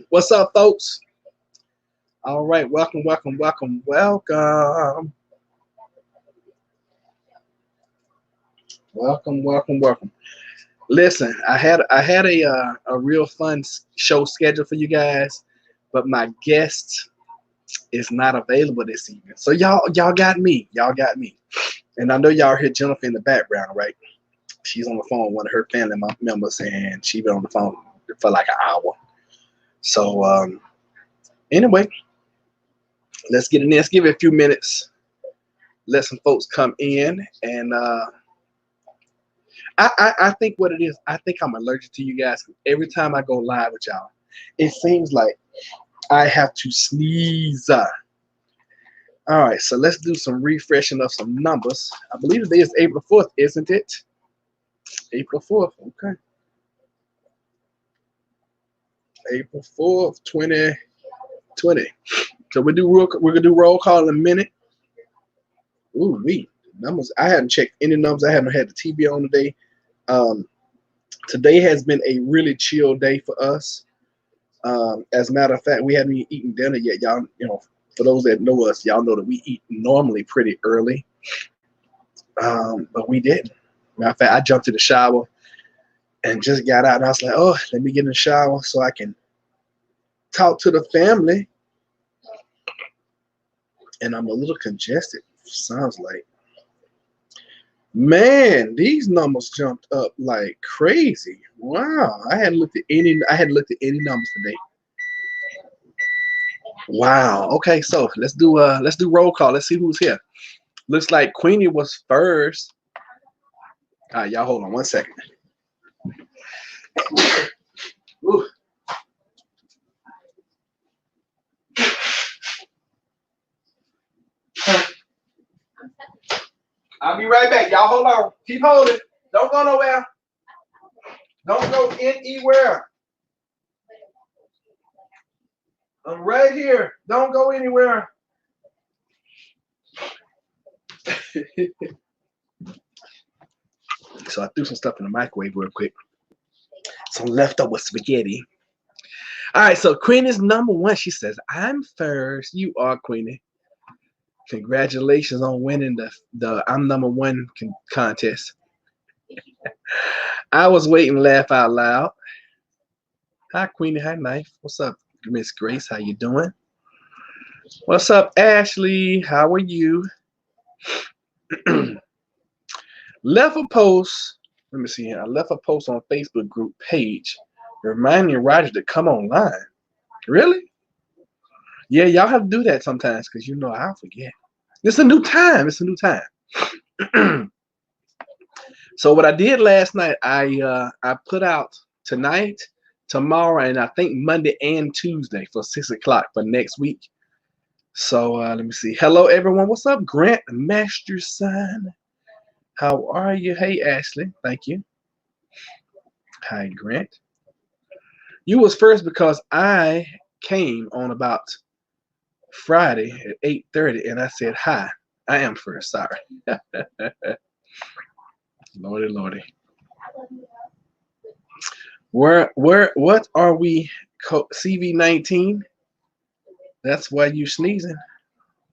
What's up, folks? All right, welcome. Listen, I had a real fun show scheduled for you guys, but my guest is not available this evening. So y'all got me. Y'all got me. And I know y'all hear Jennifer in the background, right? She's on the phone with one of her family members, and she been on the phone for like an hour. So anyway, let's get in there. Let's give it a few minutes. Let some folks come in, and I think what it is, I think I'm allergic to you guys. Every time I go live with y'all, it seems like I have to sneeze. All right, so let's do some refreshing of some numbers. I believe today is April 4th, isn't it? April 4th, okay. April 4th, 2020. So we're gonna do roll call in a minute. Ooh, numbers. I haven't checked any numbers. I haven't had the TV on today. Um, Today has been a really chill day for us. As a matter of fact, we haven't even eaten dinner yet. Y'all, for those that know us, y'all know that we eat normally pretty early, but we didn't. Matter of fact, I jumped in the shower and just got out, and I was like, "Oh, let me get in the shower so I can talk to the family." And I'm a little congested. Sounds like, man, these numbers jumped up like crazy. Wow, I hadn't looked at any. I hadn't looked at any numbers today. Wow. Okay, so let's do roll call. Let's see who's here. Looks like Queenie was first. All right, y'all hold on one second. Ooh. I'll be right back. Y'all hold on. Keep holding. Don't go nowhere. Don't go anywhere. I'm right here. Don't go anywhere. So I threw some stuff in the microwave real quick. Some leftover spaghetti. All right, so Queen is number one. She says, "I'm first. You are Queenie. Congratulations on winning the I'm number one contest." I was waiting, laugh out loud. Hi, Queenie. Hi, Knife. What's up, Miss Grace? How you doing? What's up, Ashley? How are you? Left a post. Let me see here. I left a post on Facebook group page reminding Roger to come online. Really? Yeah, y'all have to do that sometimes because I'll forget. It's a new time. It's a new time. So what I did last night, I put out tonight, tomorrow, and I think Monday and Tuesday for 6 o'clock for next week. So let me see. Hello, everyone. What's up, Grant Masterson? How are you? Hey, Ashley. Thank you. Hi, Grant. You was first because I came on about Friday at 8:30, and I said hi. I am first. Sorry. Lordy, Lordy. What are we? CV19? That's why you sneezing.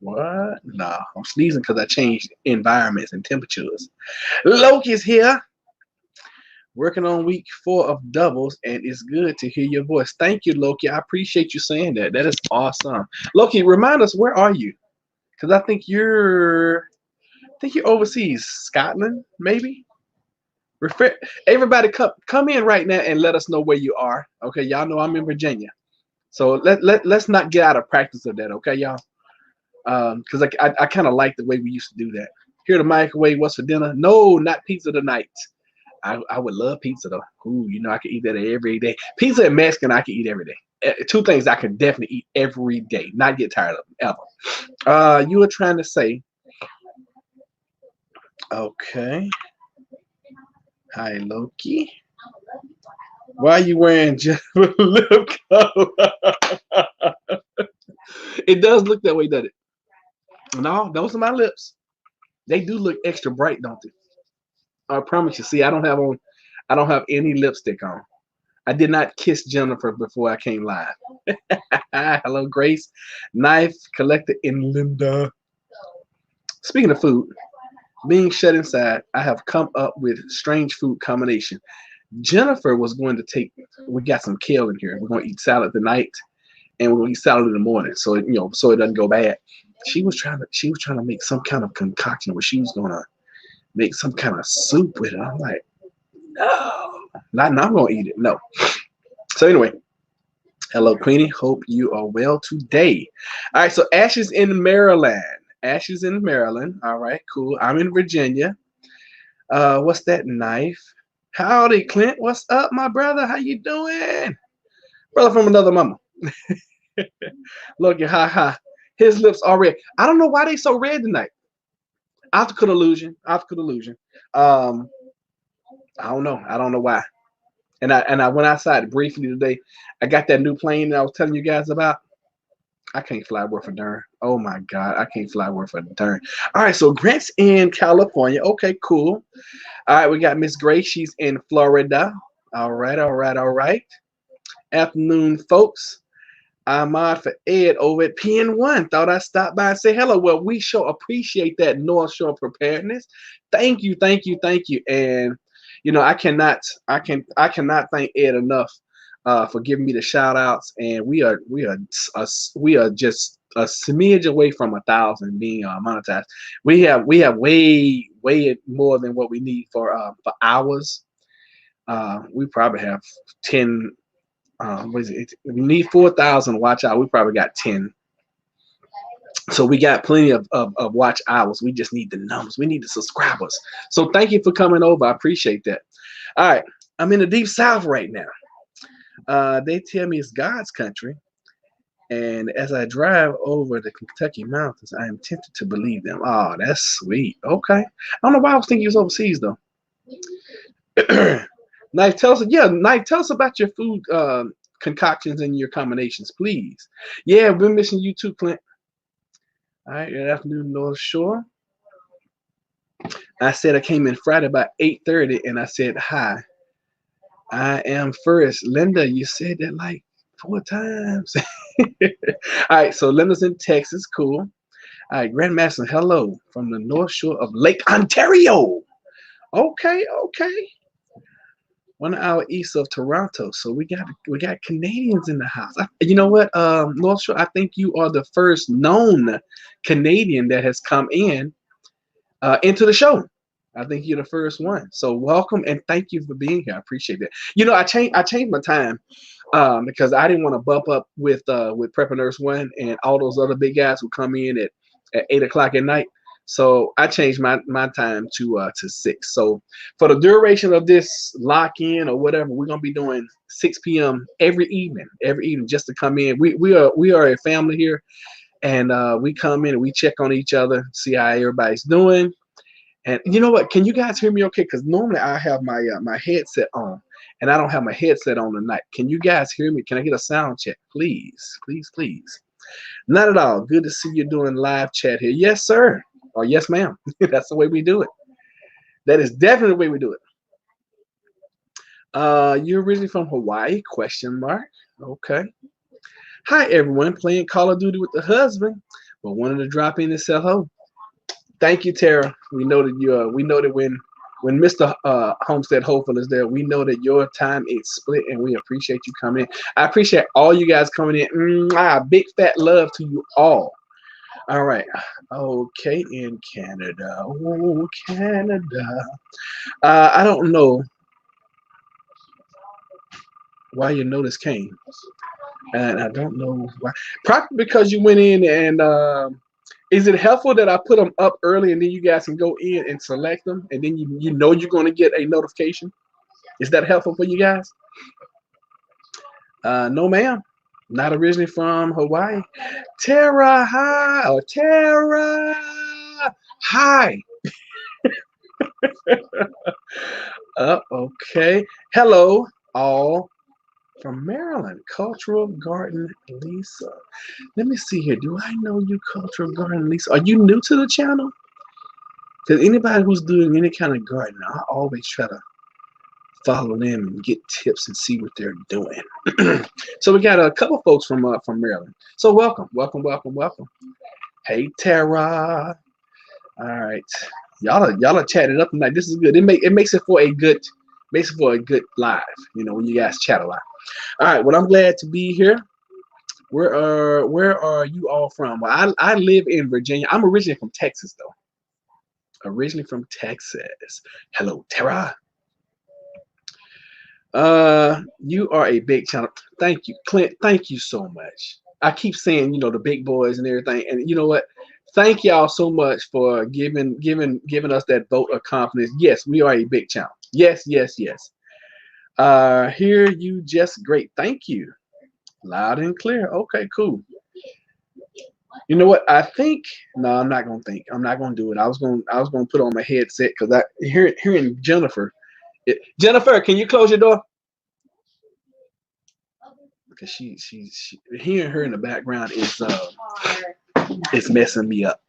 What? Nah, I'm sneezing because I changed environments and temperatures. Loki's here, working on week 4 of doubles, and it's good to hear your voice. Thank you, Loki. I appreciate you saying that. That is awesome. Loki, remind us, where are you? Because I think you're overseas, Scotland, maybe. Everybody, come in right now and let us know where you are. Okay, y'all know I'm in Virginia, so let's not get out of practice of that. Okay, y'all. Because I kind of like the way we used to do that. Here the microwave. What's for dinner? No, not pizza tonight. I would love pizza though. Ooh, I could eat that every day. Pizza and Mexican I could eat every day. Two things I could definitely eat every day. Not get tired of them ever. You were trying to say, okay. Hi, Loki. Why are you wearing just a lip color? It does look that way, doesn't it? No, those are my lips. They do look extra bright, don't they? I promise you. See, I don't have any lipstick on. I did not kiss Jennifer before I came live. Hello, Grace. Knife collector in Linda. Speaking of food, being shut inside, I have come up with strange food combination. Jennifer was going to take. We got some kale in here. We're going to eat salad tonight, and we're going to eat salad in the morning, so so it doesn't go bad. She was trying to make some kind of concoction where she was going to make some kind of soup with it. I'm like, no, not now. I'm going to eat it. No. So anyway, hello, Queenie. Hope you are well today. All right. So Ashes in Maryland. Ashes in Maryland. All right, cool. I'm in Virginia. What's that knife? Howdy, Clint. What's up, my brother? How you doing? Brother from another mama. Look at ha. His lips are red. I don't know why they so red tonight. Optical illusion. Optical illusion. I don't know. I don't know why. And I went outside briefly today. I got that new plane that I was telling you guys about. I can't fly worth a darn. Oh my God, I can't fly worth a darn. All right, so Grant's in California. Okay, cool. All right, we got Miss Grace. She's in Florida. All right. Afternoon, folks. I'm on for Ed over at PN1. Thought I'd stop by and say hello. Well, we sure appreciate that North Shore preparedness. Thank you. And I cannot thank Ed enough for giving me the shout outs. And we are just a smidge away from 1,000 being monetized. We have way more than what we need for hours. We probably have 10. What is it? We need 4,000 watch hours. We probably got 10. So we got plenty of watch hours. We just need the numbers. We need the subscribers. So thank you for coming over. I appreciate that. All right. I'm in the deep south right now. They tell me it's God's country. And as I drive over the Kentucky mountains, I am tempted to believe them. Oh, that's sweet. Okay. I don't know why I was thinking you was overseas though. Knife, tell us about your food concoctions and your combinations, please. Yeah, we're missing you too, Clint. All right, good afternoon, North Shore. I said I came in Friday about 8:30, and I said hi. I am first. Linda, you said that like 4 times. All right, so Linda's in Texas. Cool. All right, Grandmaster, hello from the North Shore of Lake Ontario. Okay. 1 hour east of Toronto. So we got Canadians in the house. You know what, North Shore, I think you are the first known Canadian that has come into the show. I think you're the first one. So welcome and thank you for being here. I appreciate that. I changed my time because I didn't want to bump up with Prepper Nurse One and all those other big guys who come in at 8 o'clock at night. So I changed my time to 6. So for the duration of this lock-in or whatever, we're gonna be doing 6 p.m. every evening just to come in. We are a family here, and we come in and we check on each other, see how everybody's doing. And you know what? Can you guys hear me okay? Because normally I have my my headset on, and I don't have my headset on tonight. Can you guys hear me? Can I get a sound check, please? Not at all. Good to see you doing live chat here. Yes, sir. Or yes, ma'am. That's the way we do it. That is definitely the way we do it. You're originally from Hawaii? ? Okay. Hi, everyone. Playing Call of Duty with the husband, but wanted to drop in and say hello. Thank you, Tara. We know that you. We know that when Mr. Homestead Hopeful is there, we know that your time is split, and we appreciate you coming in. I appreciate all you guys coming in. Big fat love to you all. All right. Okay, in Canada. Oh, Canada. I don't know why your notice came. And I don't know why. Probably because you went in and is it helpful that I put them up early and then you guys can go in and select them and then you know you're going to get a notification? Is that helpful for you guys? No, ma'am. Not originally from Hawaii. Tara, hi. Oh, Tara, hi. Okay. Hello, all from Maryland. Cultural Garden Lisa. Let me see here. Do I know you, Cultural Garden Lisa? Are you new to the channel? Because anybody who's doing any kind of gardening, I always try to follow them and get tips and see what they're doing. So we got a couple folks from Maryland. So welcome, welcome, welcome, welcome. Hey Tara. All right, y'all are chatting up tonight. This is good. It makes it for a good live. You know, when you guys chat a lot. All right. Well, I'm glad to be here. Where are you all from? Well, I live in Virginia. I'm originally from Texas though. Originally from Texas. Hello, Tara. You are a big channel. Thank you, Clint. Thank you so much. I keep saying, you know, the big boys and everything, and you know what? Thank y'all so much for giving us that vote of confidence. Yes, we are a big channel. Yes, yes, yes. Hear you just great. Thank you. Loud and clear. Okay, cool. You know what? I think no, I'm not gonna think. I'm not gonna do it. I was gonna put on my headset because I hearing Jennifer. Jennifer, can you close your door? Because she hearing her in the background is messing me up.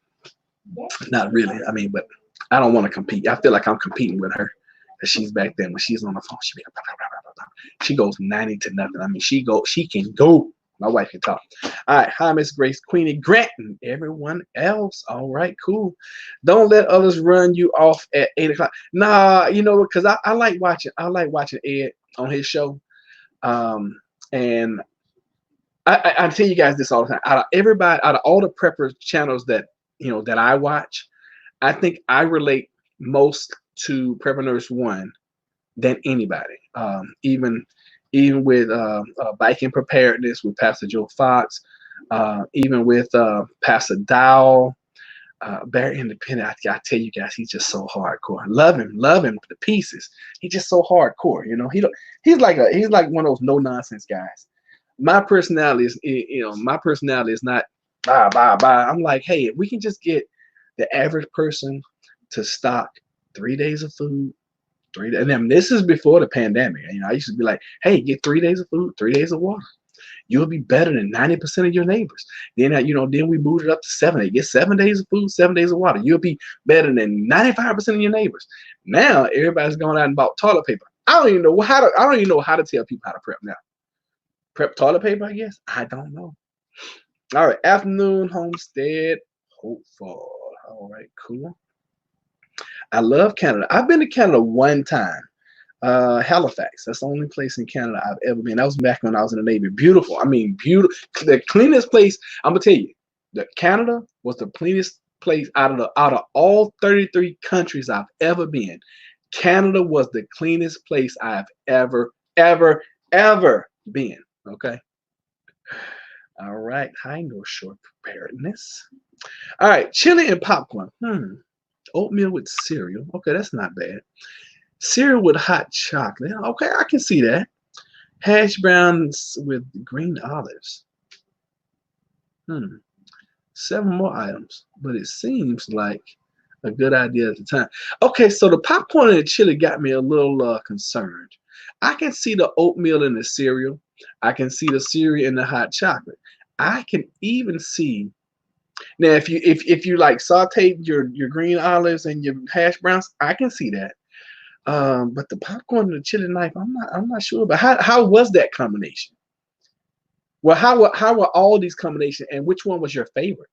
Not really. I mean, but I don't want to compete. I feel like I'm competing with her because she's back there. When she's on the phone, she goes 90 to nothing. I mean, she can go. My wife can talk. All right. Hi, Miss Grace, Queenie, Grant, and everyone else. All right, cool. Don't let others run you off at 8 o'clock. Nah, you know, because I like watching Ed on his show. And I tell you guys this all the time. Out of all the prepper channels that that I watch, I think I relate most to Prepper Nurse One than anybody. Even with biking preparedness with Pastor Joe Fox, even with Pastor Dowell, very independent. I tell you guys, he's just so hardcore. Love him to pieces. He's just so hardcore. You know, he's like one of those no nonsense guys. My personality is not bye bye bye. I'm like, hey, if we can just get the average person to stock 3 days of food. And then this is before the pandemic. You know, I used to be like, hey, get 3 days of food, 3 days of water. You'll be better than 90% of your neighbors. Then then we moved it up to 7. Get 7 days of food, 7 days of water. You'll be better than 95% of your neighbors. Now everybody's going out and bought toilet paper. I don't even know how to tell people how to prep now. Prep toilet paper, I guess. I don't know. All right, afternoon, Homestead, hopeful. All right, cool. I love Canada. I've been to Canada one time. Halifax. That's the only place in Canada I've ever been. That was back when I was in the Navy. Beautiful. I mean, beautiful. The cleanest place. I'm gonna tell you, that Canada was the cleanest place out of all 33 countries I've ever been. Canada was the cleanest place I've ever been. Okay. All right. High North Shore preparedness. All right. Chili and popcorn. Oatmeal with cereal. Okay, that's not bad. Cereal with hot chocolate. Okay, I can see that. Hash browns with green olives. 7 more items, but it seems like a good idea at the time. Okay, so the popcorn and the chili got me a little concerned. I can see the oatmeal in the cereal. I can see the cereal in the hot chocolate. I can even see now if you like sauteed your green olives and your hash browns, I can see that. But the popcorn and the chili knife, I'm not sure. But how was that combination? Well, how were all these combinations, and which one was your favorite?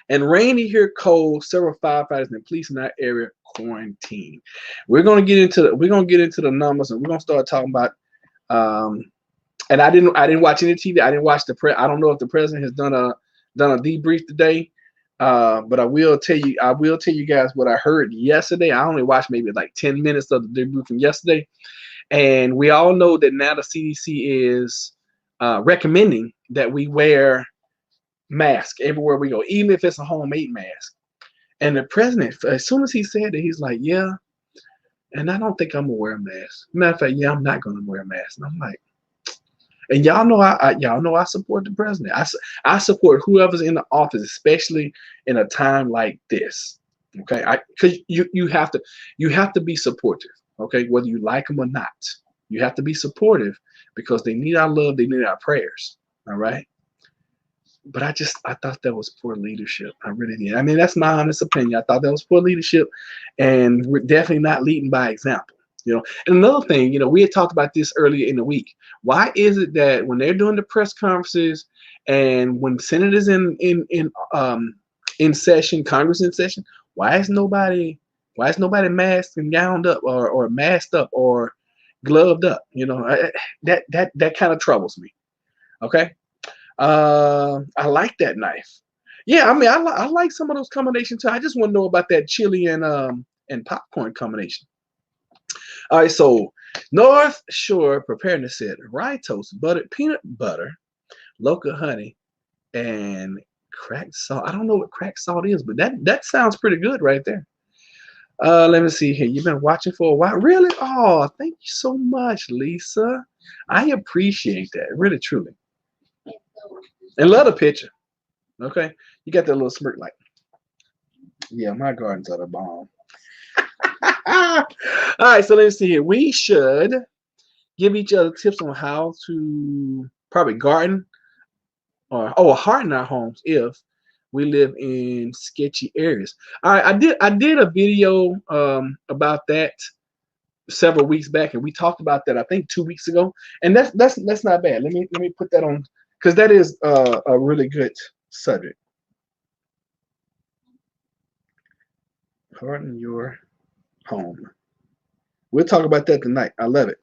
And rainy here, cold. Several firefighters and police in that area quarantine. We're gonna get into the numbers, and we're gonna start talking about. And I didn't watch any TV. I didn't watch I don't know if the president has done a debrief today. But I will tell you guys what I heard yesterday. I only watched maybe like 10 minutes of the debrief from yesterday. And we all know that now the CDC is recommending that we wear masks everywhere we go, even if it's a homemade mask. And the president, as soon as he said that, he's like, yeah, and I don't think I'm gonna wear a mask. Matter of fact, yeah, I'm not gonna wear a mask. And I'm like, and y'all know I support the president. I support whoever's in the office, especially in a time like this. Okay, because you have to be supportive. Okay, whether you like them or not, you have to be supportive because they need our love, they need our prayers. All right. But I thought that was poor leadership. I really did. I mean, that's my honest opinion. I thought that was poor leadership, and we're definitely not leading by example. You know, and another thing, you know, we had talked about this earlier in the week. Why is it that when they're doing the press conferences and when senators in session, Congress in session, why is nobody masked and gowned up or masked up or gloved up? You know, that kind of troubles me. Okay, I like that knife. Yeah, I mean, I like some of those combinations too. I just want to know about that chili and popcorn combination. All right, so North Shore Preparedness said rye toast, buttered peanut butter, local honey, and cracked salt. I don't know what cracked salt is, but that sounds pretty good right there. Let me see here. You've been watching for a while, really? Oh, thank you so much, Lisa. I appreciate that, really, truly, and love the picture. Okay, you got that little smirk, like, yeah, my gardens are the bomb. All right, so let's see here. We should give each other tips on how to probably garden or harden our homes if we live in sketchy areas. All right, I did a video about that several weeks back, and we talked about that I think 2 weeks ago, and that's not bad. Let me put that on because that is a really good subject. Harden your home. We'll talk about that tonight. I love it.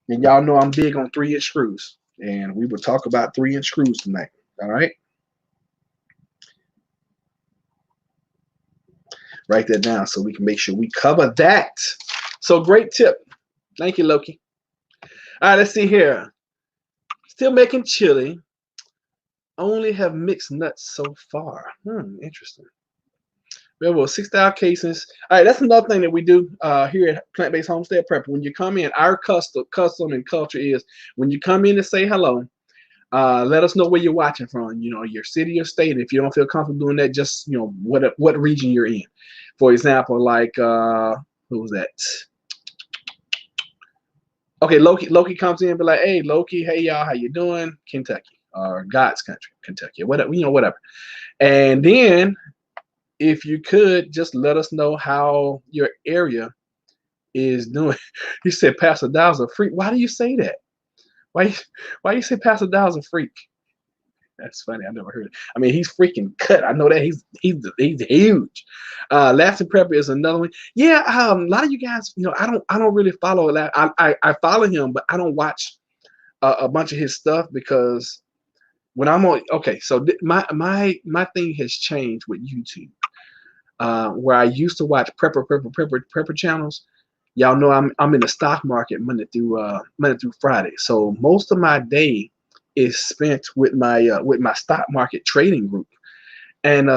And y'all know I'm big on 3-inch screws. And we will talk about 3-inch screws tonight. All right. Write that down so we can make sure we cover that. So great tip. Thank you, Loki. All right, let's see here. Still making chili. Only have mixed nuts so far. Interesting. We have over 6,000 casings. All right, that's another thing that we do here at Plant-Based Homestead Prep. When you come in, our custom and culture is when you come in to say hello, let us know where you're watching from. You know, your city or state. If you don't feel comfortable doing that, just you know what region you're in. For example, like who was that? Okay, Loki comes in and be like, hey, Loki, hey y'all, how you doing? Kentucky or God's country, Kentucky, whatever, you know, whatever. And then if you could just let us know how your area is doing. He said Pastor Dow's a freak. Why do you say that? Why you say Pastor Dow's a freak? That's funny. I never heard it. I mean, he's freaking cut. I know that he's huge. Lasting Prepper is another one. Yeah, a lot of you guys, you know, I don't really follow that. I follow him, but I don't watch a bunch of his stuff because when I'm on. Okay, so my thing has changed with YouTube. Where I used to watch prepper channels. Y'all know I'm in the stock market Monday through Friday. So most of my day is spent with my stock market trading group. And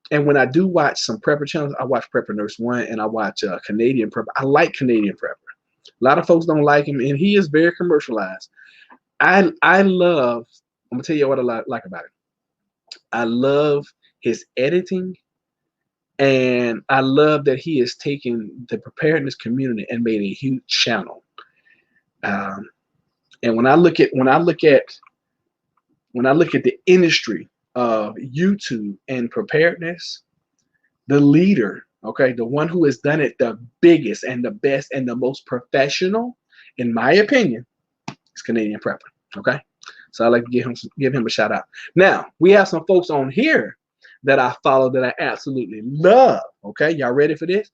when I do watch some prepper channels, I watch Prepper Nurse One and I watch Canadian Prepper. I like Canadian Prepper. A lot of folks don't like him, and he is very commercialized. I love. I'm gonna tell you what I like about it. I love his editing. And I love that he has taken the preparedness community and made a huge channel. And when I look at the industry of YouTube and preparedness, the leader, okay, the one who has done it the biggest and the best and the most professional, in my opinion, is Canadian Prepper. Okay, so I like to give him a shout out. Now we have some folks on here that I follow that I absolutely love. Okay, y'all ready for this?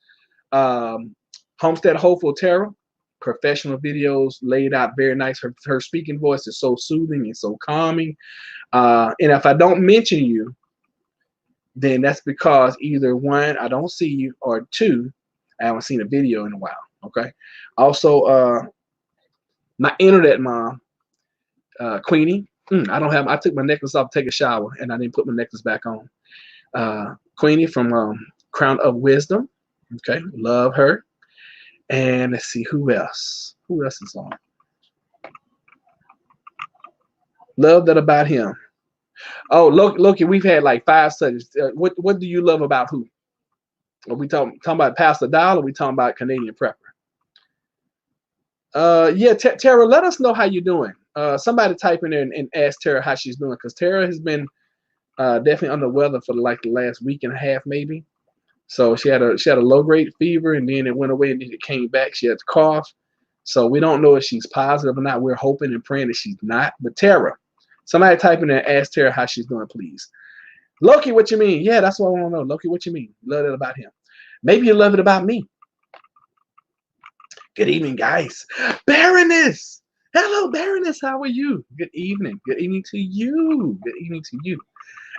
Homestead Hopeful Tara, professional videos laid out very nice. Her speaking voice is so soothing and so calming. And if I don't mention you, then that's because either one, I don't see you, or two, I haven't seen a video in a while. Okay. Also, my internet mom, Queenie. I took my necklace off to take a shower, and I didn't put my necklace back on. Queenie from Crown of Wisdom. Okay, love her. And let's see who else. Who else is on? Love that about him. Oh, Loki, we've had like 5 studies. What do you love about who? Are we talking about Pastor Dow, or are we talking about Canadian Prepper? Yeah, Tara, let us know how you're doing. Somebody type in there and ask Tara how she's doing, because Tara has been definitely under the weather for like the last week and a half, maybe. So she had a low grade fever, and then it went away, and then it came back. She had to cough. So we don't know if she's positive or not. We're hoping and praying that she's not. But Tara, somebody type in there, ask Tara how she's doing, please. Loki, what you mean? Yeah, that's what I want to know. Loki, what you mean? Love it about him. Maybe you love it about me. Good evening, guys. Baroness. Hello, Baroness. How are you? Good evening. Good evening to you. Good evening to you.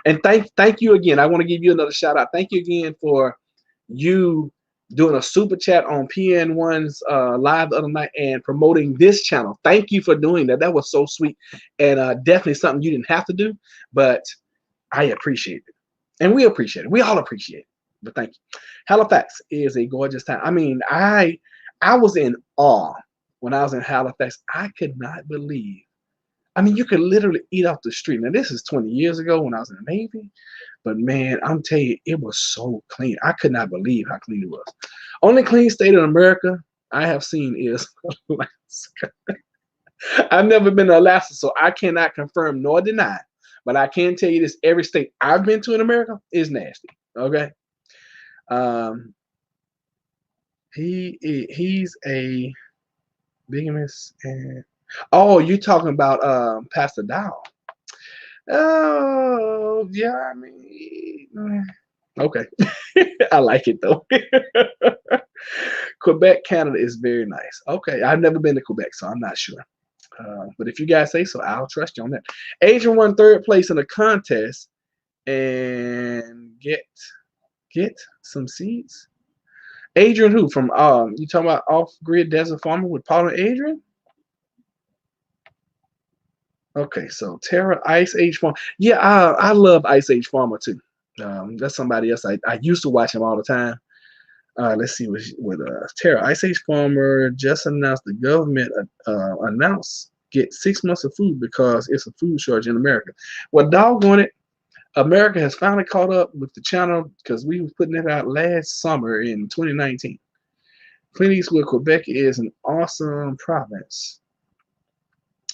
And thank you again. I want to give you another shout out. Thank you again for you doing a super chat on PN1's live the other night and promoting this channel. Thank you for doing that. That was so sweet, and definitely something you didn't have to do, but I appreciate it, and we appreciate it. We all appreciate it. But thank you. Halifax is a gorgeous town. I mean, I was in awe when I was in Halifax. I could not believe. I mean, you could literally eat off the street. Now, this is 20 years ago when I was in the Navy. But, man, I'm telling you, it was so clean. I could not believe how clean it was. Only clean state in America I have seen is Alaska. I've never been to Alaska, so I cannot confirm nor deny. But I can tell you this, every state I've been to in America is nasty. Okay? He's a bigamist and... Oh, you talking about Pastor Dow? Oh, yeah. I mean, okay. I like it though. Quebec, Canada is very nice. Okay, I've never been to Quebec, so I'm not sure. But if you guys say so, I'll trust you on that. Adrian won 3rd place in the contest and get some seeds. Adrian, who from you talking about Off Grid Desert Farmer with Paul and Adrian? Okay, so Tara Ice Age Farmer. Yeah, I love Ice Age Farmer too. That's somebody else. I used to watch him all the time. Let's see what Tara Ice Age Farmer just announced the government announced get 6 months of food because it's a food shortage in America. Well, doggone it, America has finally caught up with the channel because we were putting it out last summer in 2019. Clint Eastwood, Quebec is an awesome province.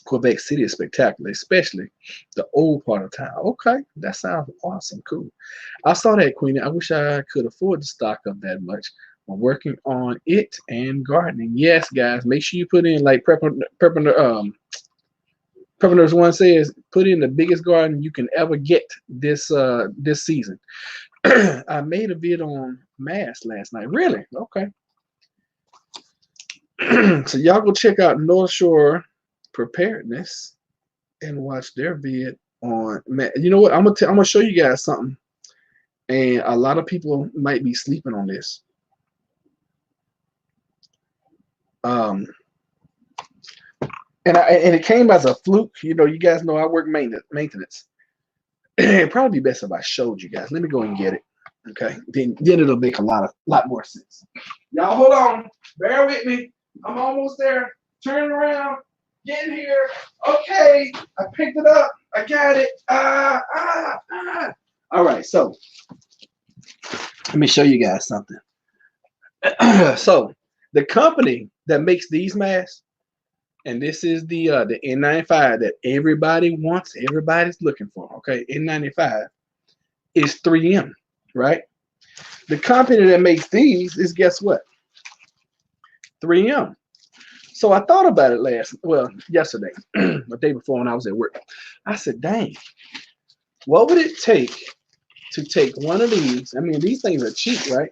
Quebec City is spectacular, especially the old part of town. Okay, that sounds awesome. Cool. I saw that, Queenie. I wish I could afford to stock up that much. I'm working on it and gardening. Yes, guys, make sure you put in, like Prepreneurs One says, put in the biggest garden you can ever get this season. I made a vid on mass last night. Really? Okay. So y'all go check out North Shore Preparedness and watch their vid on. You know what? I'm gonna show you guys something, and a lot of people might be sleeping on this. And it came as a fluke. You know, you guys know I work maintenance. It'd probably be best if I showed you guys. Let me go and get it. Okay, then it'll make a lot more sense. Y'all hold on, bear with me. I'm almost there. Turn around. Get in here. Okay, I picked it up. I got it. All right, so let me show you guys something. So the company that makes these masks, and this is the N95 that everybody wants, everybody's looking for. Okay, N95 is 3M, right? The company that makes these is, guess what? 3M. So I thought about it yesterday, the day before when I was at work. I said, dang, what would it take to take one of these? I mean, these things are cheap, right?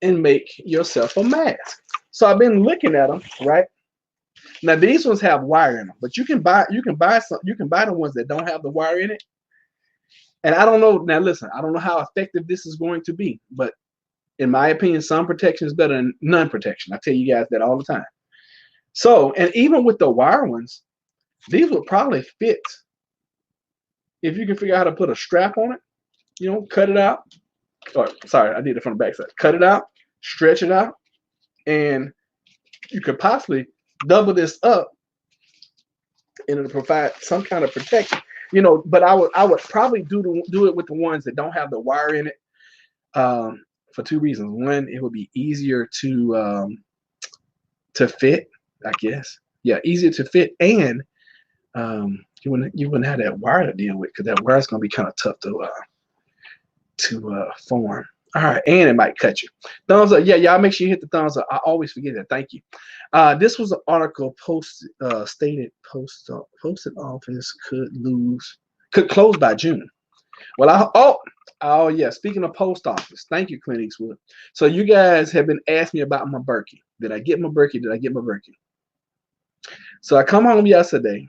And make yourself a mask. So I've been looking at them, right? Now these ones have wire in them, but you can buy the ones that don't have the wire in it. And I don't know. Now listen, I don't know how effective this is going to be, but in my opinion, some protection is better than none protection. I tell you guys that all the time. So, and even with the wire ones, these would probably fit if you can figure out how to put a strap on it, you know, cut it out. Or, sorry, I did it from the back side. Cut it out, stretch it out, and you could possibly double this up and it'll provide some kind of protection. You know, but I would probably do it with the ones that don't have the wire in it. For 2 reasons. One, it would be easier to fit, I guess. Yeah, easier to fit, and you wouldn't have that wire to deal with because that wire is going to be kind of tough to form. All right, and it might cut you. Thumbs up. Yeah, y'all make sure you hit the thumbs up. I always forget that. Thank you. This was an article posted, posted office could close by June. Well, oh yeah. Speaking of post office, thank you, Clint Eastwood. So you guys have been asking me about my Berkey. Did I get my Berkey? Did I get my Berkey? So I come home yesterday,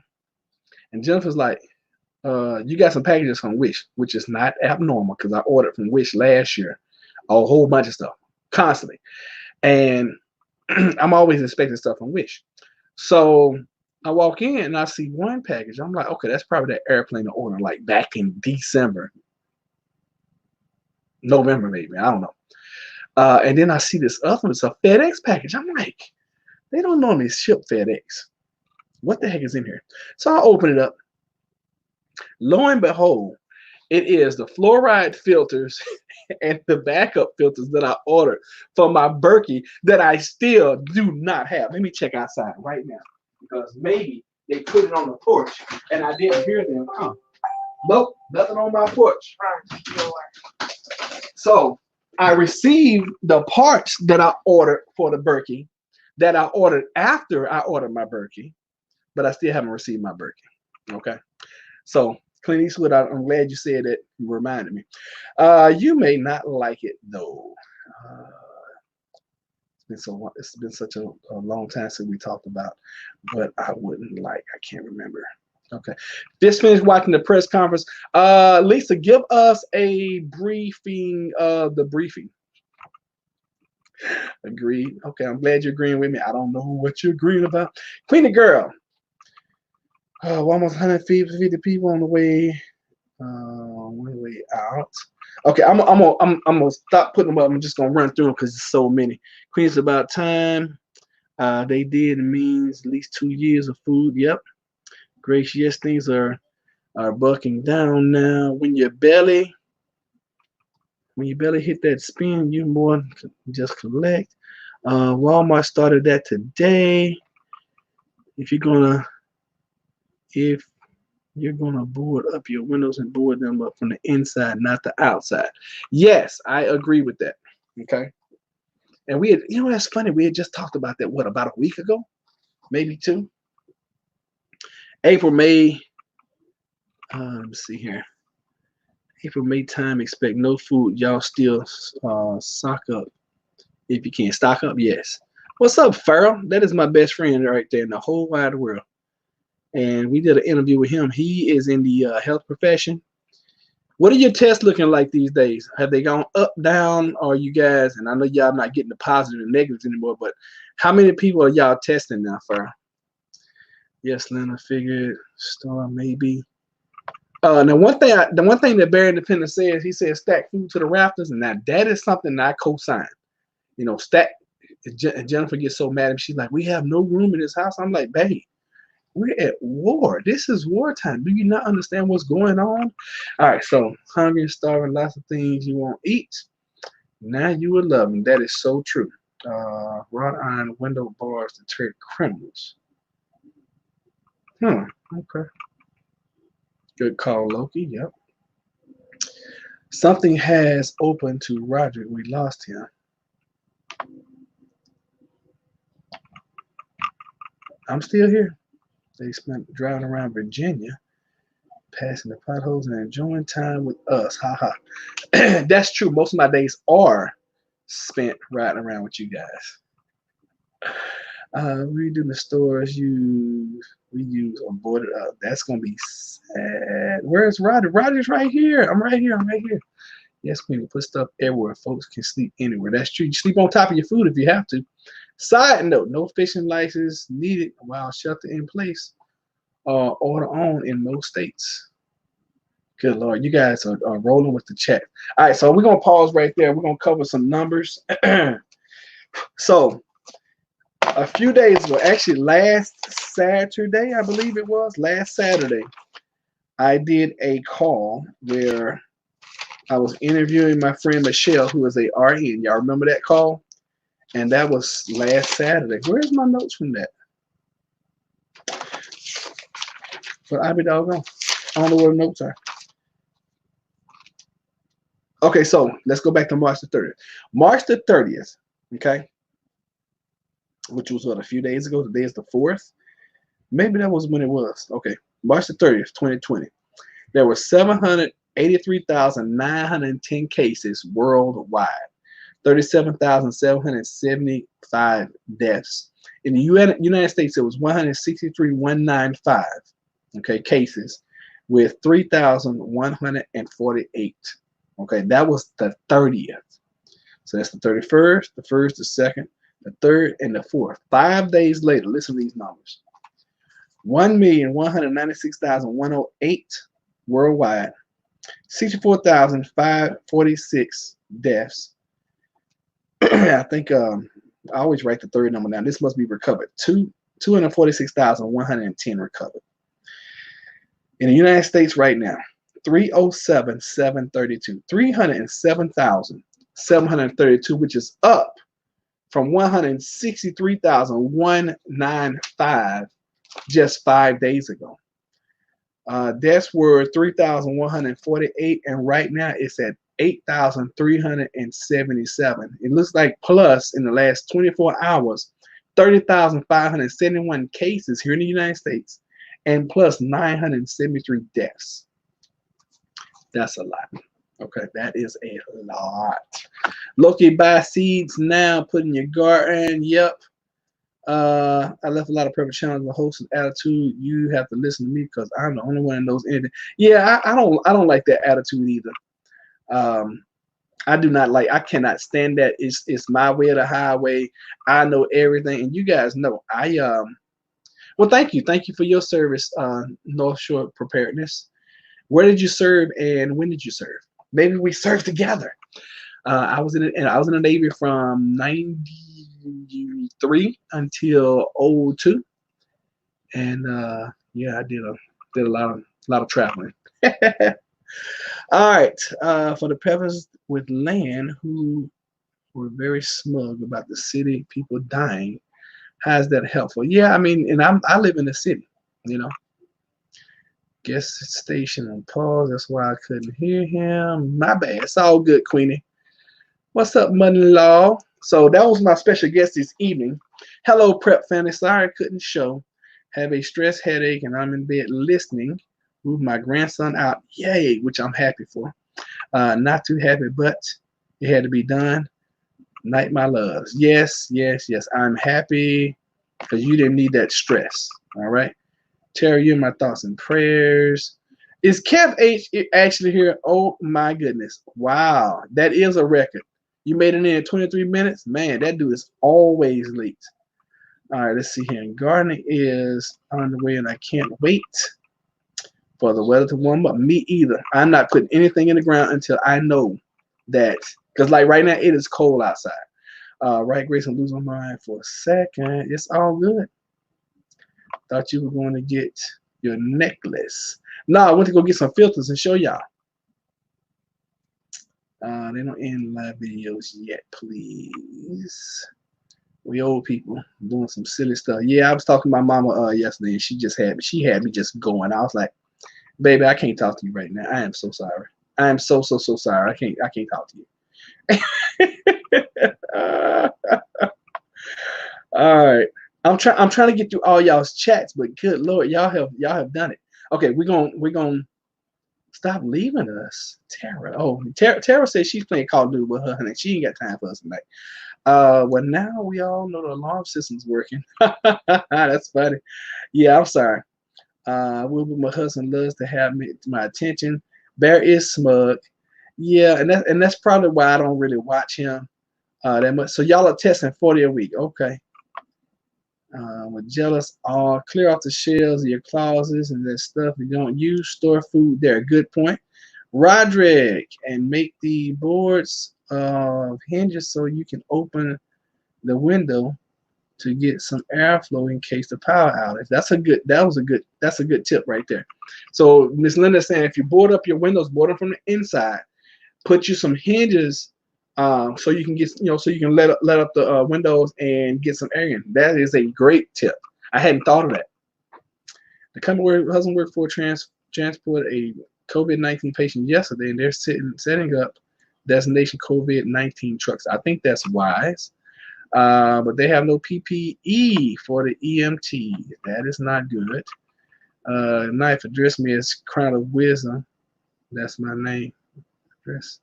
and Jennifer's like, you got some packages from Wish, which is not abnormal because I ordered from Wish last year a whole bunch of stuff constantly. And I'm always expecting stuff from Wish. So I walk in and I see one package. I'm like, okay, that's probably that airplane order like back in December, November, maybe. I don't know. And then I see this other one. It's a FedEx package. I'm like, they don't normally ship FedEx. What the heck is in here? So I open it up. Lo and behold, it is the fluoride filters and the backup filters that I ordered for my Berkey that I still do not have. Let me check outside right now because maybe they put it on the porch and I didn't hear them come. Nope, nothing on my porch. So I received the parts that I ordered for the Berkey that I ordered after I ordered my Berkey, but I still haven't received my Berkey. Okay. So Clint Eastwood, I'm glad you said that. You reminded me. You may not like it though. It's been such a long time since we talked about, but I wouldn't like. I can't remember. Okay. Just finished watching the press conference. Lisa, give us a briefing of the briefing. Agreed. Okay, I'm glad you're agreeing with me. I don't know what you're agreeing about. Queenie Girl. Almost 150 people on the way out. Okay, I'm gonna stop putting them up. I'm just gonna run through them because there's so many. Queen's About Time. They did means at least 2 years of food. Yep. Grace, yes, things are bucking down now. When your belly hit that spin, you more just collect. Walmart started that today. If you're gonna board up your windows and board them up from the inside, not the outside. Yes, I agree with that. Okay. And we had, that's funny. We had just talked about that, about a week ago? Maybe 2. April, May. Let me see here. April, May time, expect no food. Y'all still stock up if you can. Stock up, yes. What's up, Farrell? That is my best friend right there in the whole wide world. And we did an interview with him. He is in the health profession. What are your tests looking like these days? Have they gone up, down, or you guys? And I know y'all not getting the positive and negatives anymore, but how many people are y'all testing now, Farrell? Yes, Lena figured star maybe. Now the one thing that Barry Independent says, he says stack food to the rafters, and that is something that I co-sign. Stack. Jennifer gets so mad at me. She's like, "We have no room in this house." I'm like, "Babe, we're at war. This is wartime. Do you not understand what's going on?" All right, so hungry and starving, lots of things you won't eat. Now you will love me. That is so true. Wrought iron window bars to deter criminals. Okay. Good call, Loki. Yep. Something has opened to Roderick. We lost him. I'm still here. They spent driving around Virginia, passing the potholes and enjoying time with us. Ha. That's true. Most of my days are spent riding around with you guys. We do the stores we use are boarded up. That's gonna be sad. Where's Roger? Roger's right here. I'm right here. Yes, Queen, put stuff everywhere. Folks can sleep anywhere. That's true. You sleep on top of your food if you have to. Side note, no fishing license needed while shelter in place. Order on in most states. Good Lord, you guys are rolling with the chat. All right, so we're gonna pause right there. We're gonna cover some numbers. So a few days ago, actually last Saturday, I believe it was, last Saturday, I did a call where I was interviewing my friend Michelle, who is a RN. Y'all remember that call? And that was last Saturday. Where's my notes from that? But I be doggone. I don't know where the notes are. Okay, so let's go back to March the 30th. March the 30th, okay, which was what, a few days ago. Today is the 4th. Maybe that was when it was. Okay, March the 30th, 2020. There were 783,910 cases worldwide, 37,775 deaths. In the United States, it was 163,195, okay, cases with 3,148. Okay, that was the 30th. So that's the 31st, the 1st, the 2nd, the 3rd, and the 4th. 5 days later, listen to these numbers. 1,196,108 worldwide, 64,546 deaths. I think I always write the third number down. This must be recovered. 246,110 recovered. In the United States right now, 307,732, 307,732, which is up from 163,195 just 5 days ago. Deaths were 3,148, and right now it's at 8,377. It looks like plus in the last 24 hours, 30,571 cases here in the United States, and plus 973 deaths. That's a lot. Okay, that is a lot. Loki, buy seeds now, put in your garden. Yep. I left a lot of perfect channels. The host of attitude. You have to listen to me because I'm the only one that knows anything. Yeah, I don't like that attitude either. I do not like. I cannot stand that. It's my way or the highway. I know everything, and you guys know. Well, thank you for your service, North Shore Preparedness. Where did you serve, and when did you serve? Maybe we served together. I was in the Navy from 93 until 02, and yeah, I did a lot of traveling. All right, for the peppers with land who were very smug about the city people dying, how's that helpful? Yeah, I mean, and I live in the city, you know. Guest station on pause. That's why I couldn't hear him. My bad. It's all good, Queenie. What's up, mother-in-law? So that was my special guest this evening. Hello, Prep family. Sorry I couldn't show. Have a stress headache, and I'm in bed listening. Move my grandson out. Yay, which I'm happy for. Not too happy, but it had to be done. Night, my loves. Yes. I'm happy because you didn't need that stress. All right. Terry, you're my thoughts and prayers. Is Kev H actually here? Oh my goodness. Wow. That is a record. You made it in 23 minutes? Man, that dude is always late. All right, let's see here. Gardening is on the way, and I can't wait for the weather to warm up. Me either. I'm not putting anything in the ground until I know that. Because like right now, it is cold outside. Right, Grace, I'm losing my mind for a second. It's all good. Thought you were going to get your necklace. No, I went to go get some filters and show y'all. They don't end live videos yet, please. We old people doing some silly stuff. Yeah, I was talking to my mama yesterday, and she had me just going. I was like, baby, I can't talk to you right now. I am so sorry. I am so sorry. I can't talk to you. All right. I'm trying to get through all y'all's chats, but good Lord, y'all have done it. Okay, we're gonna stop leaving us. Tara. Oh, Tara says she's playing Call of Duty with her honey. She ain't got time for us tonight. Well, now we all know the alarm system's working. That's funny. Yeah, I'm sorry. My husband loves to have my attention. Bear is smug. Yeah, and that's probably why I don't really watch him that much. So y'all are testing 40 a week. Okay. We're jealous. All clear off the shelves of your closets and that stuff you don't use. Store food there. Good point. Roderick, and make the boards of hinges so you can open the window to get some airflow in case the power outage. That's a good tip right there. So Miss Linda saying if you board up your windows, board them from the inside. Put you some hinges so you can get so you can let up the windows and get some air in. That is a great tip. I hadn't thought of that. The company husband worked for transport a COVID-19 patient yesterday, and they're setting up destination COVID-19 trucks. I think that's wise. But they have no PPE for the EMT. That is not good. Knife address me as Crown of Wisdom. That's my name. Address.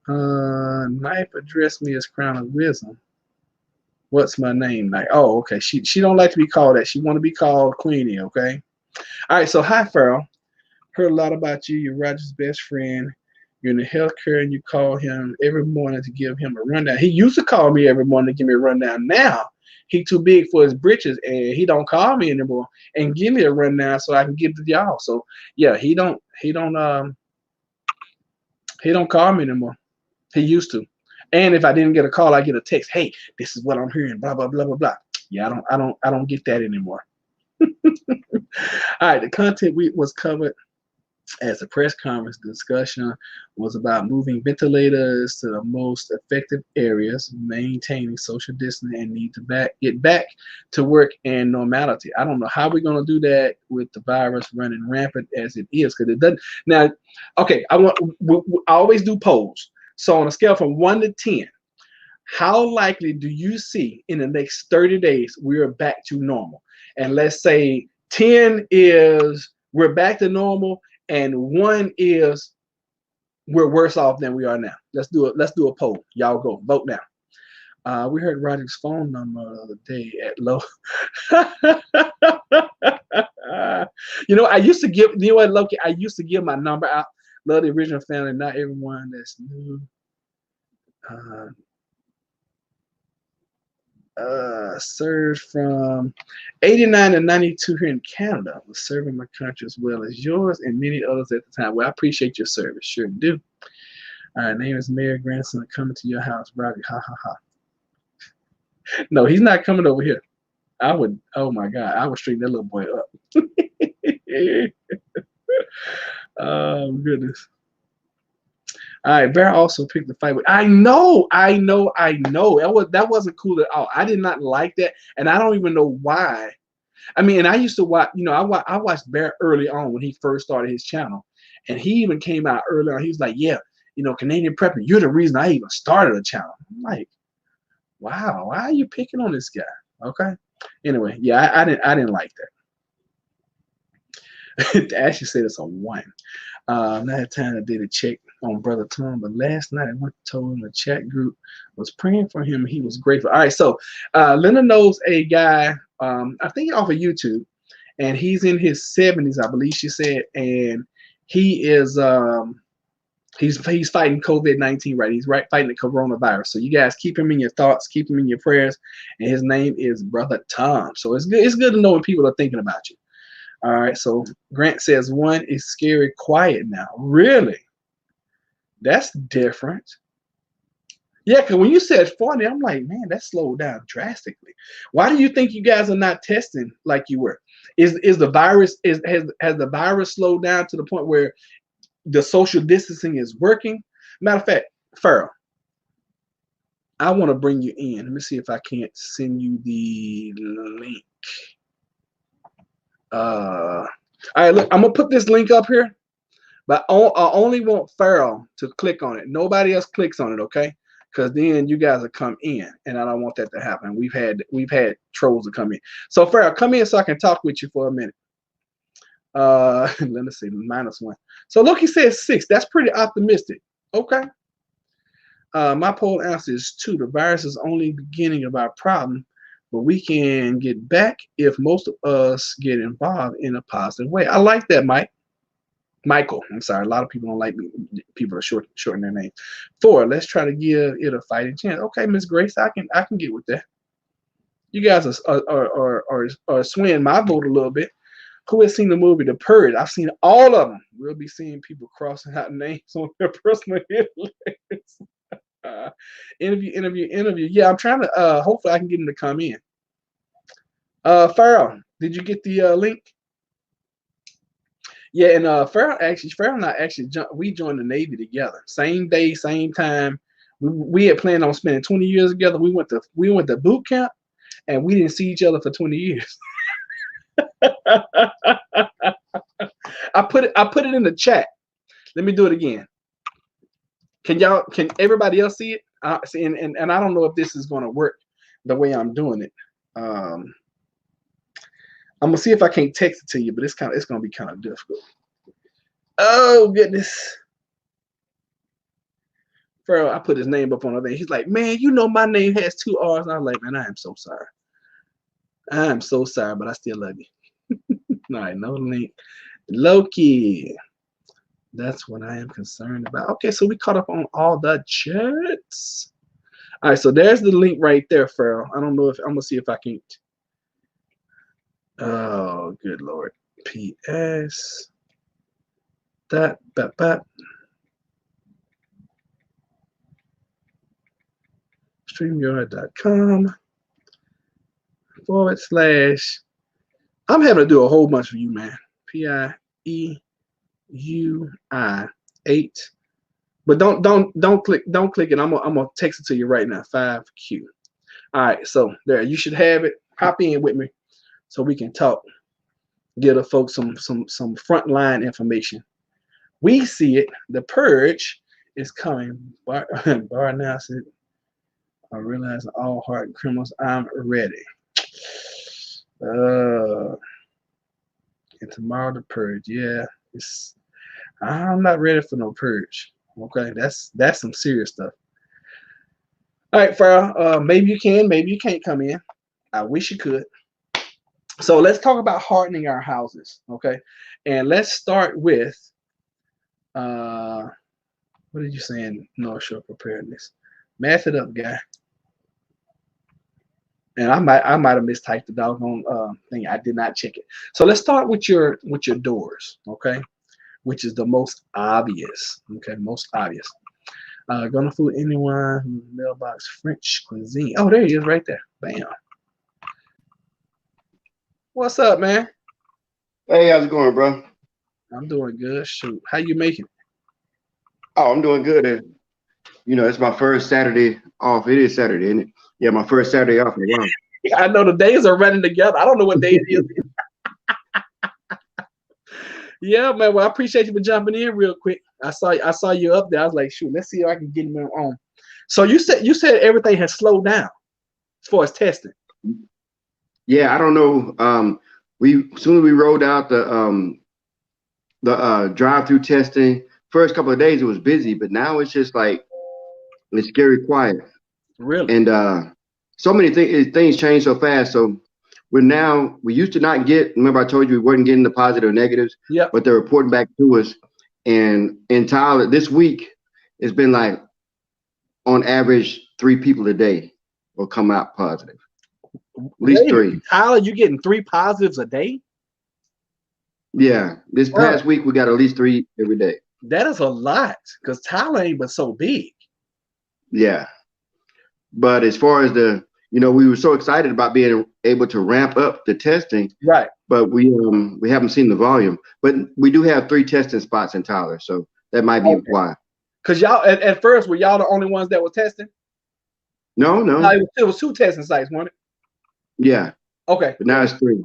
Knife address me as Crown of Wisdom. What's my name? Like, oh, okay. She don't like to be called that. She want to be called Queenie. Okay. All right. So hi, Farrell. Heard a lot about you. You're Roger's best friend. You're in the healthcare, and you call him every morning to give him a rundown. He used to call me every morning to give me a rundown. Now he too big for his britches, and he don't call me anymore and give me a rundown so I can give to y'all. So yeah, he don't call me anymore. He used to. And if I didn't get a call, I get a text. Hey, this is what I'm hearing. Blah blah blah blah blah. Yeah, I don't get that anymore. All right, the content was covered as a press conference. Discussion was about moving ventilators to the most effective areas, maintaining social distancing, and need to get back to work and normality. I don't know how we're going to do that with the virus running rampant as it is, because it doesn't. Now, okay, I always do polls. So on a scale from 1 to 10, how likely do you see in the next 30 days we are back to normal? And let's say 10 is we're back to normal, and 1 is we're worse off than we are now. Let's do a poll. Y'all go vote now. We heard Roger's phone number the other day at low. I used to give. You know what, Loki? I used to give my number out. Love the original family. Not everyone that's new. Served from 89 to 92 here in Canada. Was serving my country as well as yours and many others at the time. Well, I appreciate your service. Sure do. Name is Mayor Grandson coming to your house, Robbie. Ha ha ha. No, he's not coming over here. I would. Oh my God, I would straighten that little boy up. Oh goodness. All right, Bear also picked the fight with. I know. That wasn't cool at all. I did not like that, and I don't even know why. I mean, and I used to watch. I watched Bear early on when he first started his channel, and he even came out early on. He was like, "Yeah, Canadian Prepper, you're the reason I even started a channel." I'm like, "Wow, why are you picking on this guy?" Okay. Anyway, yeah, I didn't like that. Ashley said it's a 1. Not had time to did a check on Brother Tom, but last night I went and told him the chat group was praying for him. He was grateful. All right, so Linda knows a guy, I think off of YouTube, and he's in his 70s, I believe she said, and he is he's fighting COVID-19, right? He's fighting the coronavirus. So you guys keep him in your thoughts, keep him in your prayers, and his name is Brother Tom. So it's good to know when people are thinking about you. All right, so Grant says 1 is scary quiet now. Really? That's different. Yeah, because when you said 40, I'm like, man, that slowed down drastically. Why do you think you guys are not testing like you were? Is the virus has the virus slowed down to the point where the social distancing is working? Matter of fact, Farrell, I want to bring you in. Let me see if I can't send you the link. All right, look, I'm gonna put this link up here, but I only want Farrell to click on it. Nobody else clicks on it, okay? Because then you guys will come in, and I don't want that to happen. We've had trolls to come in. So Farrell, come in so I can talk with you for a minute. Let me see, -1. So look, he says 6. That's pretty optimistic. Okay. My poll answer is 2. The virus is only beginning of our problem, but we can get back if most of us get involved in a positive way. I like that, Michael. I'm sorry. A lot of people don't like me. People are shorten their name. 4. Let's try to give it a fighting chance. Okay, Miss Grace, I can get with that. You guys are swaying my vote a little bit. Who has seen the movie The Purge? I've seen all of them. We'll be seeing people crossing out names on their personal hit list. Interview. Yeah, I'm trying to. Hopefully, I can get him to come in. Farrell, did you get the link? Yeah, and Farrell and I actually we joined the Navy together. Same day, same time. We had planned on spending 20 years together. We went to boot camp, and we didn't see each other for 20 years. I put it in the chat. Let me do it again. Can everybody else see it? See, and I don't know if this is gonna work the way I'm doing it. I'm gonna see if I can't text it to you, but it's gonna be kind of difficult. Oh goodness. Pharaoh, I put his name up on the thing. He's like, man, you know my name has 2 R's. And I was like, man, I am so sorry. I am so sorry, but I still love you. All right, no link. Loki. That's what I am concerned about. Okay, so we caught up on all the chats. All right, so there's the link right there, Pharaoh. I don't know if I'm gonna see if I can. Oh, good Lord. PS. That. StreamYard.com / I'm having to do a whole bunch for you, man. PIEUI 8. But don't click it. I'm gonna text it to you right now. 5Q. All right, so there you should have it. Hop in with me so we can talk. Give the folks some frontline information. We see it. The purge is coming. Bar now said, I realize all hardened criminals. I'm ready. And tomorrow the purge. Yeah, I'm not ready for no purge. Okay, that's some serious stuff. All right, Farrell. Maybe you can, maybe you can't come in. I wish you could. So let's talk about hardening our houses. Okay, and let's start with what did you say in North Shore preparedness? Math it up, guy. And I might have mistyped the doggone thing. I did not check it. So let's start with your doors, okay? Which is the most obvious. Okay, most obvious. Gonna fool anyone whose mailbox French cuisine. Oh, there he is right there. Bam. What's up, man? Hey, how's it going, bro? I'm doing good. Shoot. How you making it? Oh, I'm doing good. It's my first Saturday off. It is Saturday, isn't it? Yeah, my first Saturday off in a while. I know the days are running together. I don't know what day it is. Yeah, man. Well, I appreciate you for jumping in real quick. I saw you up there. I was like, shoot, let's see if I can get him on. So you said everything has slowed down as far as testing. Yeah, I don't know. Soon as we rolled out the drive-through testing, first couple of days it was busy, but now it's just like it's scary quiet. Really? And so many things change so fast. So we used to not get. Remember, I told you we weren't getting the positive or negatives. Yeah. But they're reporting back to us. And in Tyler, this week it's been like on average 3 people a day will come out positive. At least 3. Tyler, you getting 3 positives a day? Yeah. This past week we got at least 3 every day. That is a lot because Tyler ain't but so big. Yeah. But as far as we were so excited about being able to ramp up the testing. Right. But we haven't seen the volume. But we do have 3 testing spots in Tyler, so that might be why. Because y'all at first were y'all the only ones that were testing? No. It was 2 testing sites, wasn't it? Yeah. Okay. But now it's 3.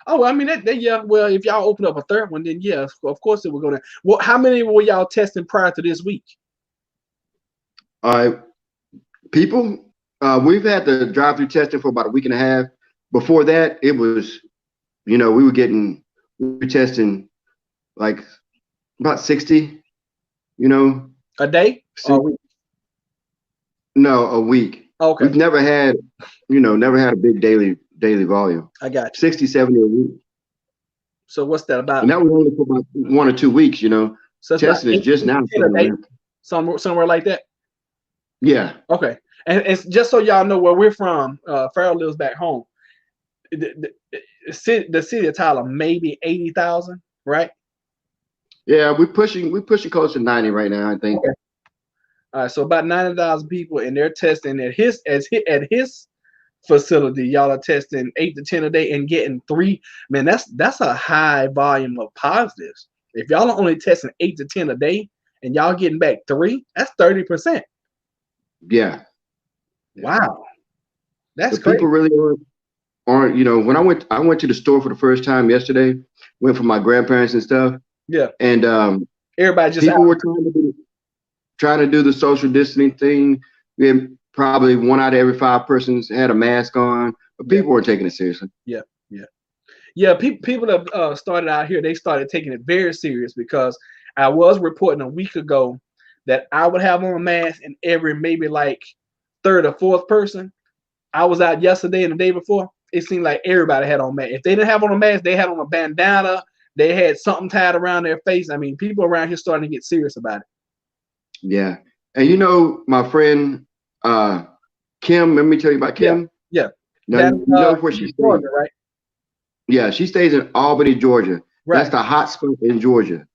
Oh, well, I mean, yeah. Well, if y'all open up a 3rd one, then yeah, of course it will go down. Well, how many were y'all testing prior to this week? People, we've had the drive-through testing for about a week and a half. Before that, it was, we were testing like about 60, A day? Or a week? No, a week. Okay. We've never had a big daily volume. I got you. 60, 70 a week. So what's that about? And that was only for about 1 or 2 weeks, So testing is just now. Somewhere like that? Yeah. Okay. And it's just so y'all know where we're from. Farrell lives back home. The city of Tyler, maybe 80,000, right? Yeah, we're pushing close to 90 right now, I think. Okay. All right, so about 90,000 people, and they're testing at his facility. Y'all are testing 8 to 10 a day and getting 3. Man, that's a high volume of positives. If y'all are only testing 8 to 10 a day and y'all getting back 3, that's 30%. Yeah. Wow. That's crazy. People really aren't, when I went to the store for the first time yesterday, went for my grandparents and stuff. Yeah. And everybody just people were trying to do the social distancing thing. We had probably 1 out of every 5 persons had a mask on, but people weren't taking it seriously. Yeah. People have started out here. They started taking it very serious because I was reporting a week ago that I would have on a mask, and every maybe like third or fourth person. I was out yesterday and the day before. It seemed like everybody had on mask. If they didn't have on a mask, they had on a bandana. They had something tied around their face. I mean, people around here starting to get serious about it. Yeah, and you know, my friend Kim. Let me tell you about Kim. Yeah. Now, you know where she stays, Georgia, right? Yeah, she stays in Albany, Georgia. Right. That's the hot spot in Georgia.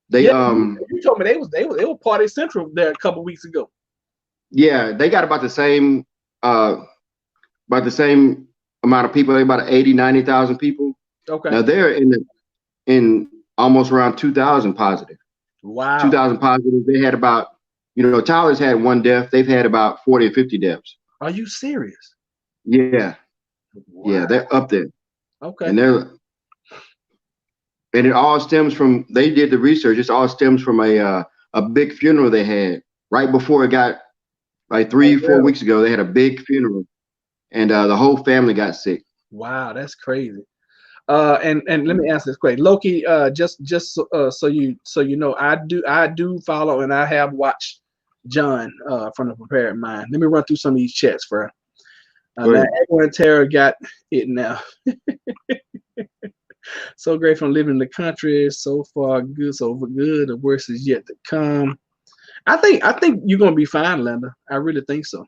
They you told me they were party central there a couple weeks ago. Yeah, they got about the same amount of people, about 80,000-90,000 people. Okay. Now they're in almost around 2,000 positive. Wow. 2,000 positive. They had about, you know, Tyler's had 1 death. They've had about 40 or 50 deaths. Are you serious? Yeah. Wow. Yeah, they're up there. Okay. And it all stems from, they did the research. It all stems from a big funeral they had right before it got, like 3-4 weeks ago. They had a big funeral, and the whole family got sick. Wow, that's crazy. And let me ask this question, Loki. Just so you know, I do follow, and I have watched John from the Prepared Mind. Let me run through some of these chats for. Now, Edwin Terra got it now. So grateful I'm living in the country. So far, good. So good. The worst is yet to come. I think you're gonna be fine, Linda. I really think so.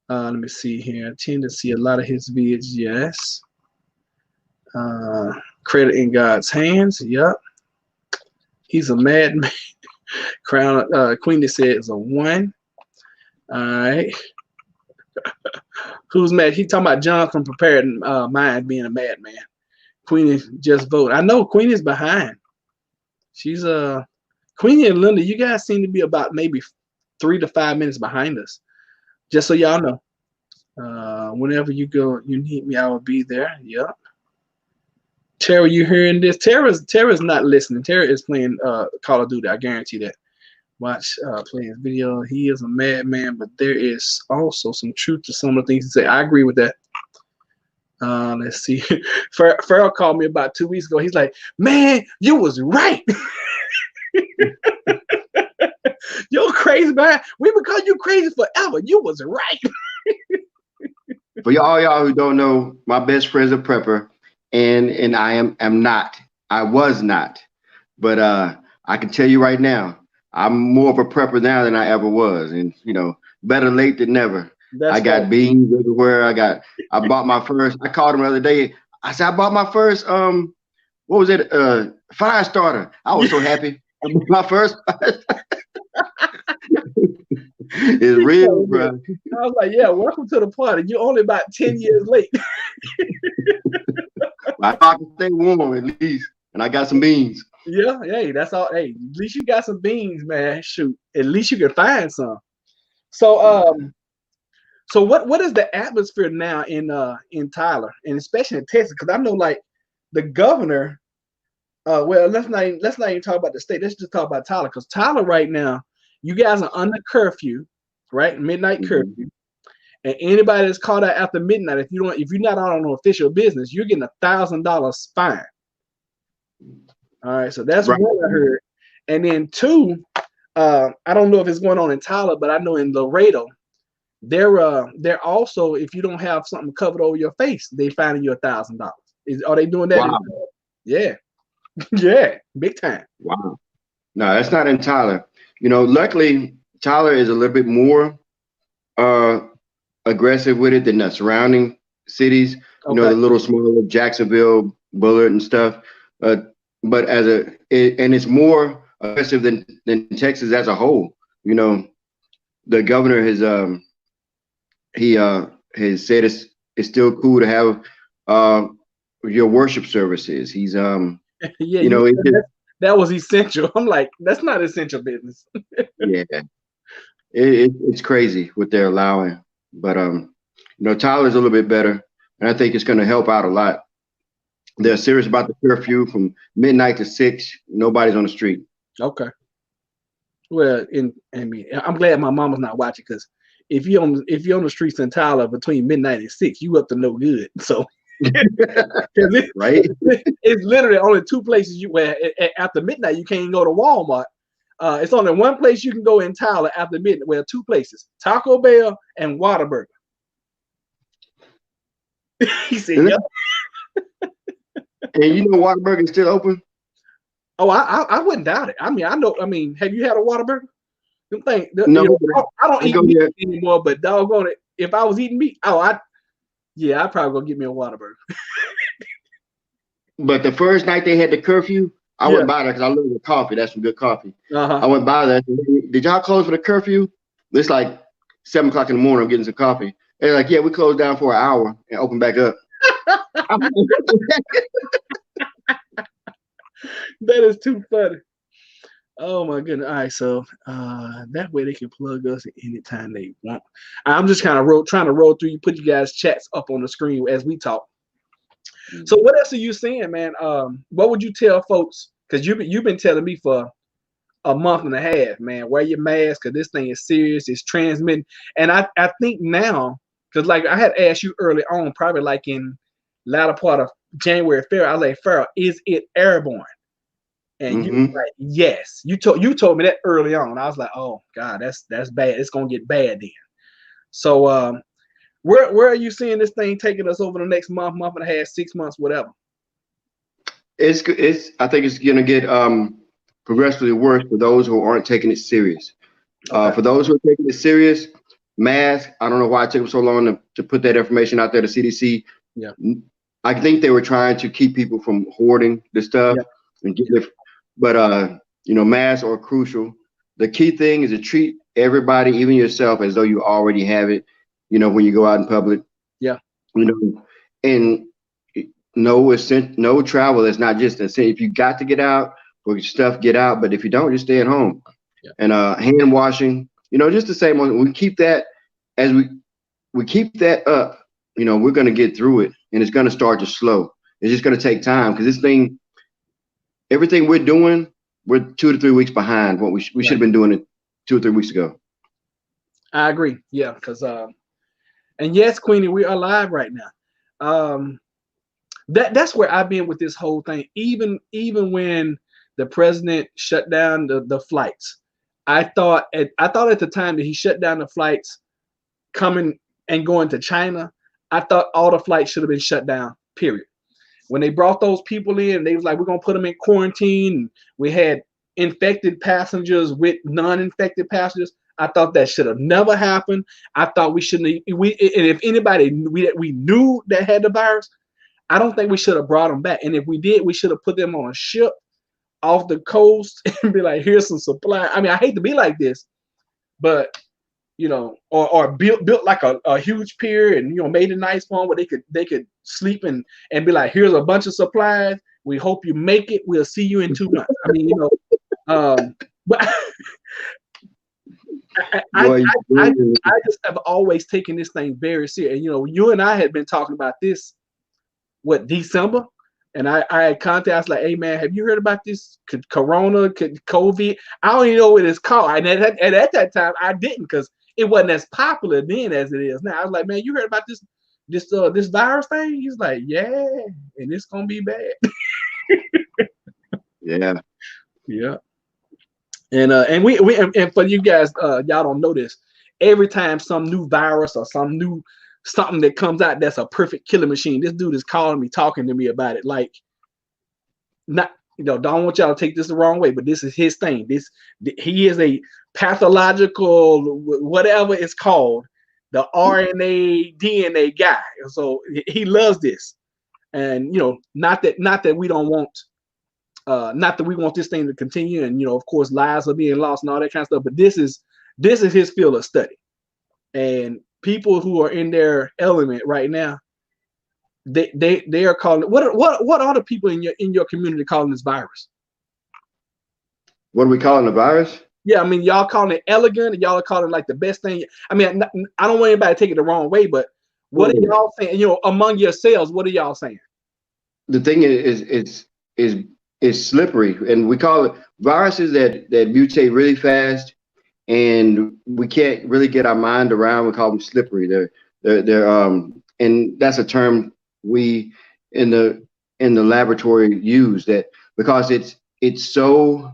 Let me see here. I tend to see a lot of his vids. Yes. Credit in God's hands. Yep. He's a madman. Crown. Queenie said it's a 1. All right. Who's mad? He talking about John from Prepared Mind being a madman. Queenie just vote. I know Queenie's behind. She's Queenie and Linda. You guys seem to be about maybe 3 to 5 minutes behind us. Just so y'all know. Whenever you go, you need me, I will be there. Yep. Tara, you hearing this? Tara's not listening. Tara is playing Call of Duty. I guarantee that. Watch playing his video. He is a madman, but there is also some truth to some of the things he say. I agree with that. Let's see. Farrell called me about 2 weeks ago. He's like, "Man, you was right." You're crazy, man. We've been calling you crazy forever. You was right. For y'all who don't know, my best friend's a prepper, and I am not. I was not, but I can tell you right now, I'm more of a prepper now than I ever was, and you know, better late than never. I got beans everywhere. I bought my first. I called him the other day. I said I bought my first what was it? Fire starter. I was so happy. I bought my first. It's real, bro. I was like, yeah, welcome to the party. You're only about 10 years late. I can stay warm at least, and I got some beans. Yeah, hey, that's all. Hey, at least you got some beans, man. Shoot, at least you can find some. So what is the atmosphere now in Tyler, and especially in Texas? Because I know like the governor. Well, let's not even talk about the state. Let's just talk about Tyler, because Tyler right now, you guys are under curfew, right? Midnight curfew, and anybody that's caught out after midnight, if you're not on an official business, you're getting $1,000 fine. All right, so that's right. One I heard, and then 2, I don't know if it's going on in Tyler, but I know in Laredo. They're also, if you don't have something covered over your face, they finding you $1,000. Are they doing that? Wow. Yeah. Yeah, big time. Wow. No, that's not in Tyler. You know, luckily Tyler is a little bit more aggressive with it than the surrounding cities. You know, the little smaller Jacksonville, Bullard, and stuff. But it's more aggressive than Texas as a whole. You know, the governor has said it's still cool to have your worship services. He's yeah, you know, that was essential. I'm like, that's not essential business. Yeah, it's crazy what they're allowing, but you know, Tyler's a little bit better, and I think it's going to help out a lot. They're serious about the curfew from midnight to 6. Nobody's on the street. Okay. Well, I mean, I'm glad my mama's not watching because if you're on the streets in Tyler between midnight and 6, you up to no good. So, Right? it's literally only two places where after midnight you can't go to Walmart. It's only one place you can go in Tyler after midnight. Well, two places: Taco Bell and Whataburger. He said, "Yep." And you know Whataburger is still open? Oh, I wouldn't doubt it. I mean, I know. I mean, have you had a Whataburger? Them thing, No, I don't I eat go meat there. anymore. But doggone it, if I was eating meat, I'd probably go get me a Whataburger. But the first night they had the curfew, I Yeah. went by there because I love the coffee. That's some good coffee. Uh-huh. I went by there. Did y'all close for the curfew? It's like 7 o'clock in the morning. I'm getting some coffee. They're like, yeah, we closed down for an hour and open back up. That is too funny. Oh my goodness. All right, so that way they can plug us anytime they want. I'm just kind of trying to roll through. You put you guys' chats up on the screen as we talk. So what else are you seeing, man? What would you tell folks? Because you've been telling me for a month and a half, man, wear your mask because this thing is serious. It's transmitting. And I think now, because like I had asked you early on, probably like in latter part of January, February, I was like, Farrell, is it airborne? And you were like, yes. You told me that early on. I was like, oh God, that's bad. It's gonna get bad then. So where are you seeing this thing taking us over the next month and a half, 6 months, whatever? It's I think it's gonna get progressively worse for those who aren't taking it serious. Okay. For those who are taking it serious, mask. I don't know why it took them so long to put that information out there. The CDC. Yeah. I think they were trying to keep people from hoarding the stuff and get it. But masks are crucial. The key thing is to treat everybody, even yourself, as though you already have it. When you go out in public. Yeah. And no travel is not just essential. If you got to get out for your stuff, get out. But if you don't, just stay at home. Yeah. And hand washing, just the same. We keep that as we keep that up. We're gonna get through it, and it's gonna start to slow. It's just gonna take time because this thing, everything we're doing, we're 2 to 3 weeks behind what we should have been doing it 2 or 3 weeks ago. I agree. Yeah, because and yes, Queenie, we are live right now. That's where I've been with this whole thing. Even when the president shut down the flights, I thought at the time that he shut down the flights coming and going to China, I thought all the flights should have been shut down. Period. When they brought those people in, they was like, we're gonna put them in quarantine. We had infected passengers with non-infected passengers. I thought that should have never happened. I thought we shouldn't. And if anybody we knew that had the virus, I don't think we should have brought them back. And if we did, we should have put them on a ship off the coast and be like, here's some supply. I mean, I hate to be like this, but or built like a huge pier and made a nice one where they could sleep and be like, here's a bunch of supplies. We hope you make it. We'll see you in 2 months. I mean, but I just have always taken this thing very serious. And, you and I had been talking about this, December? And I had contacted, I was like, hey, man, have you heard about this corona, COVID? I don't even know what it's called. And at that time, I didn't because it wasn't as popular then as it is now. I was like, man, you heard about this virus thing? He's like, yeah, and it's going to be bad. Yeah. Yeah. And we for you guys, y'all don't know this. Every time some new virus or something that comes out that's a perfect killer machine, this dude is calling me, talking to me about it. Like, not, don't want y'all to take this the wrong way, but this is his thing. He is a pathological, whatever it's called, the RNA, DNA guy. So he loves this. And, not that we don't want, not that we want this thing to continue, and of course lives are being lost and all that kind of stuff. But this is his field of study, and people who are in their element right now, they are calling it. What are the people in your community calling this virus? What are we calling the virus? Yeah, I mean, y'all calling it elegant, and y'all are calling it like the best thing. I mean, I don't want anybody to take it the wrong way, but what are y'all saying? Among yourselves, what are y'all saying? The thing is slippery, and we call it. viruses that mutate really fast, and we can't really get our mind around. We call them slippery. They're and that's a term we in the laboratory use that because it's so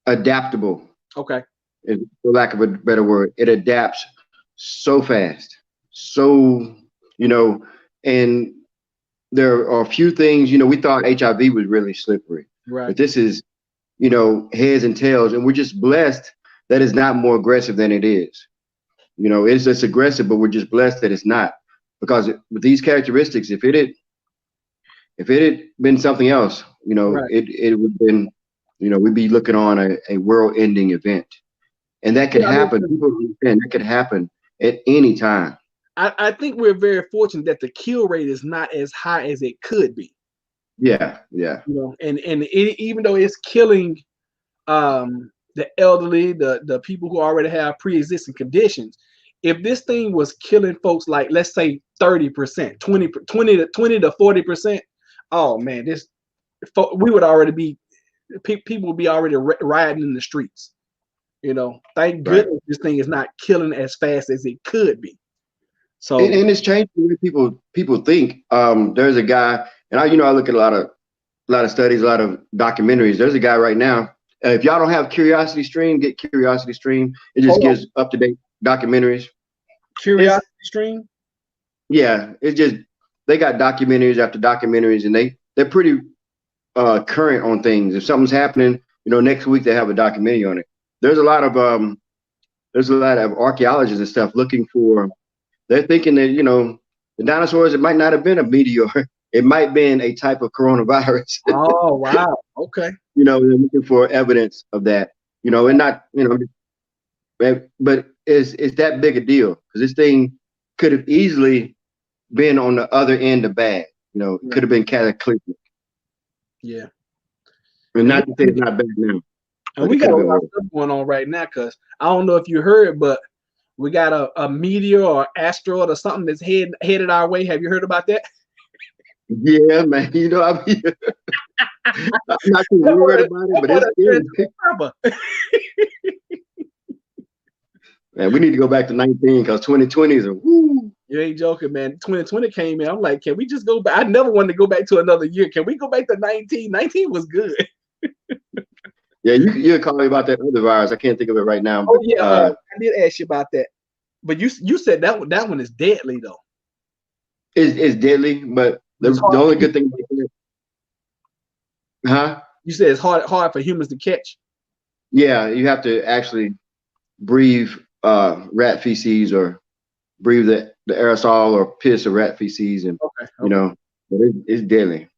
adaptable. Okay. For lack of a better word, it adapts so fast. So, and there are a few things, we thought HIV was really slippery, Right. but this is, heads and tails. And we're just blessed that it's not more aggressive than it is. It's just aggressive, but we're just blessed that it's not. Because with these characteristics, if it had been something else, Right. it would have been, we'd be looking on a world-ending event. And that could happen. People understand that could happen at any time. I think we're very fortunate that the kill rate is not as high as it could be. Yeah. And even though it's killing the elderly, the people who already have pre-existing conditions, if this thing was killing folks like, let's say 30%, 20 to 40%, oh man, we would already be, people would be already rioting in the streets. Thank goodness this thing is not killing as fast as it could be. So and it's changed the way people think. There's a guy, and I look at a lot of studies, a lot of documentaries. There's a guy right now. If y'all don't have Curiosity Stream, get Curiosity Stream. It just gives up-to-date documentaries. Curiosity Stream? Yeah, it's just they got documentaries after documentaries, and they're pretty current on things. If something's happening, next week they have a documentary on it. There's a lot of archaeologists and stuff looking for. They're thinking that the dinosaurs, it might not have been a meteor. It might have been a type of coronavirus. Oh wow! Okay. They're looking for evidence of that. And not but it's that big a deal because this thing could have easily been on the other end of bad. It could have been cataclysmic. Yeah. And not to say it's not bad now. And we got a lot of stuff going on right now because I don't know if you heard, but we got a meteor or asteroid or something that's headed our way. Have you heard about that? Yeah, man. I'm not too worried about it, but it's man, we need to go back to 19 because 2020 is a woo. You ain't joking, man. 2020 came in. I'm like, can we just go back? I never wanted to go back to another year. Can we go back to 19? 19 was good. Yeah, you called me about that other virus. I can't think of it right now. But, I did ask you about that. But you said that one is deadly though. It's deadly, but the only good thing about it, huh? You said it's hard for humans to catch. Yeah, you have to actually breathe rat feces or breathe the aerosol or piss of rat feces, and but it's deadly.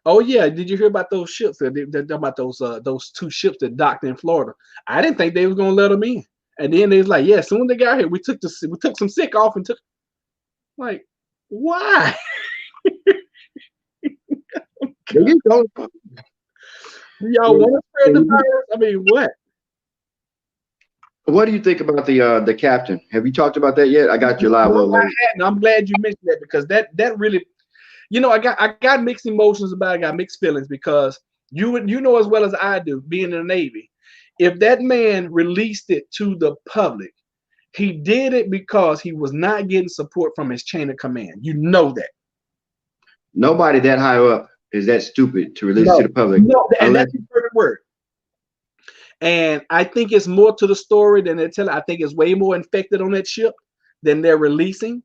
Oh yeah, did you hear about those ships? About those two ships that docked in Florida. I didn't think they was gonna let them in, and then they was like, yeah, as soon as they got here, we took some sick off and took. Like, why? Y'all want to spread the virus? I mean, what? What do you think about the captain? Have you talked about that yet? I got you live. I'm glad you mentioned that because that really. I got mixed emotions about it. I got mixed feelings because you know as well as I do, being in the Navy, if that man released it to the public, he did it because he was not getting support from his chain of command. You know that. Nobody that high up is that stupid to release it to the public. No, and that's the perfect word. And I think it's more to the story than they're telling. I think it's way more infected on that ship than they're releasing.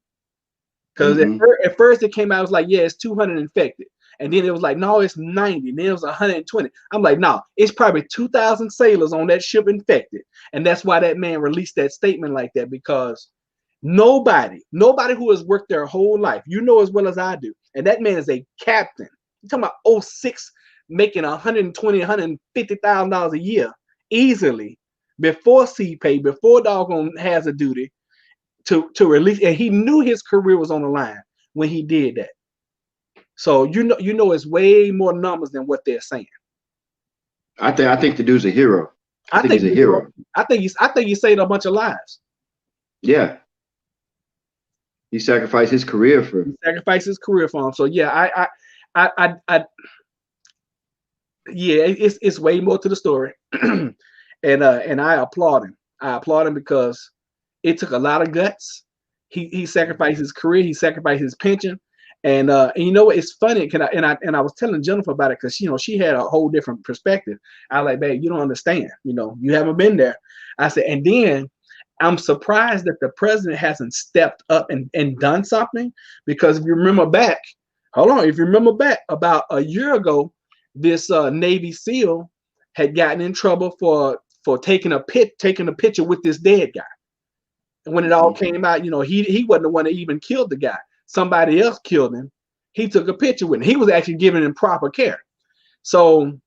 Because at first it came out, it was like, yeah, it's 200 infected. And then it was like, no, it's 90. And then it was 120. I'm like, no, it's probably 2,000 sailors on that ship infected. And that's why that man released that statement like that, because nobody who has worked their whole life, you know as well as I do, and that man is a captain. You're talking about 06 making $120,000, $150,000 a year easily before sea pay, before doggone has a duty. To release, and he knew his career was on the line when he did that. So you know it's way more numbers than what they're saying. I think the dude's a hero. I think he's a hero. I think he saved a bunch of lives. Yeah. He sacrificed his career for him. So yeah, Yeah, it's way more to the story, and I applaud him. I applaud him because it took a lot of guts. He sacrificed his career. He sacrificed his pension. And you know what? It's funny. I was telling Jennifer about it because she had a whole different perspective. I was like, babe, you don't understand. You haven't been there. I said, and then I'm surprised that the president hasn't stepped up and done something, because if you remember back, if you remember back about a year ago, this Navy SEAL had gotten in trouble for taking a picture with this dead guy. And when it all came out, he wasn't the one that even killed the guy. Somebody else killed him. He took a picture with him. He was actually giving him proper care. So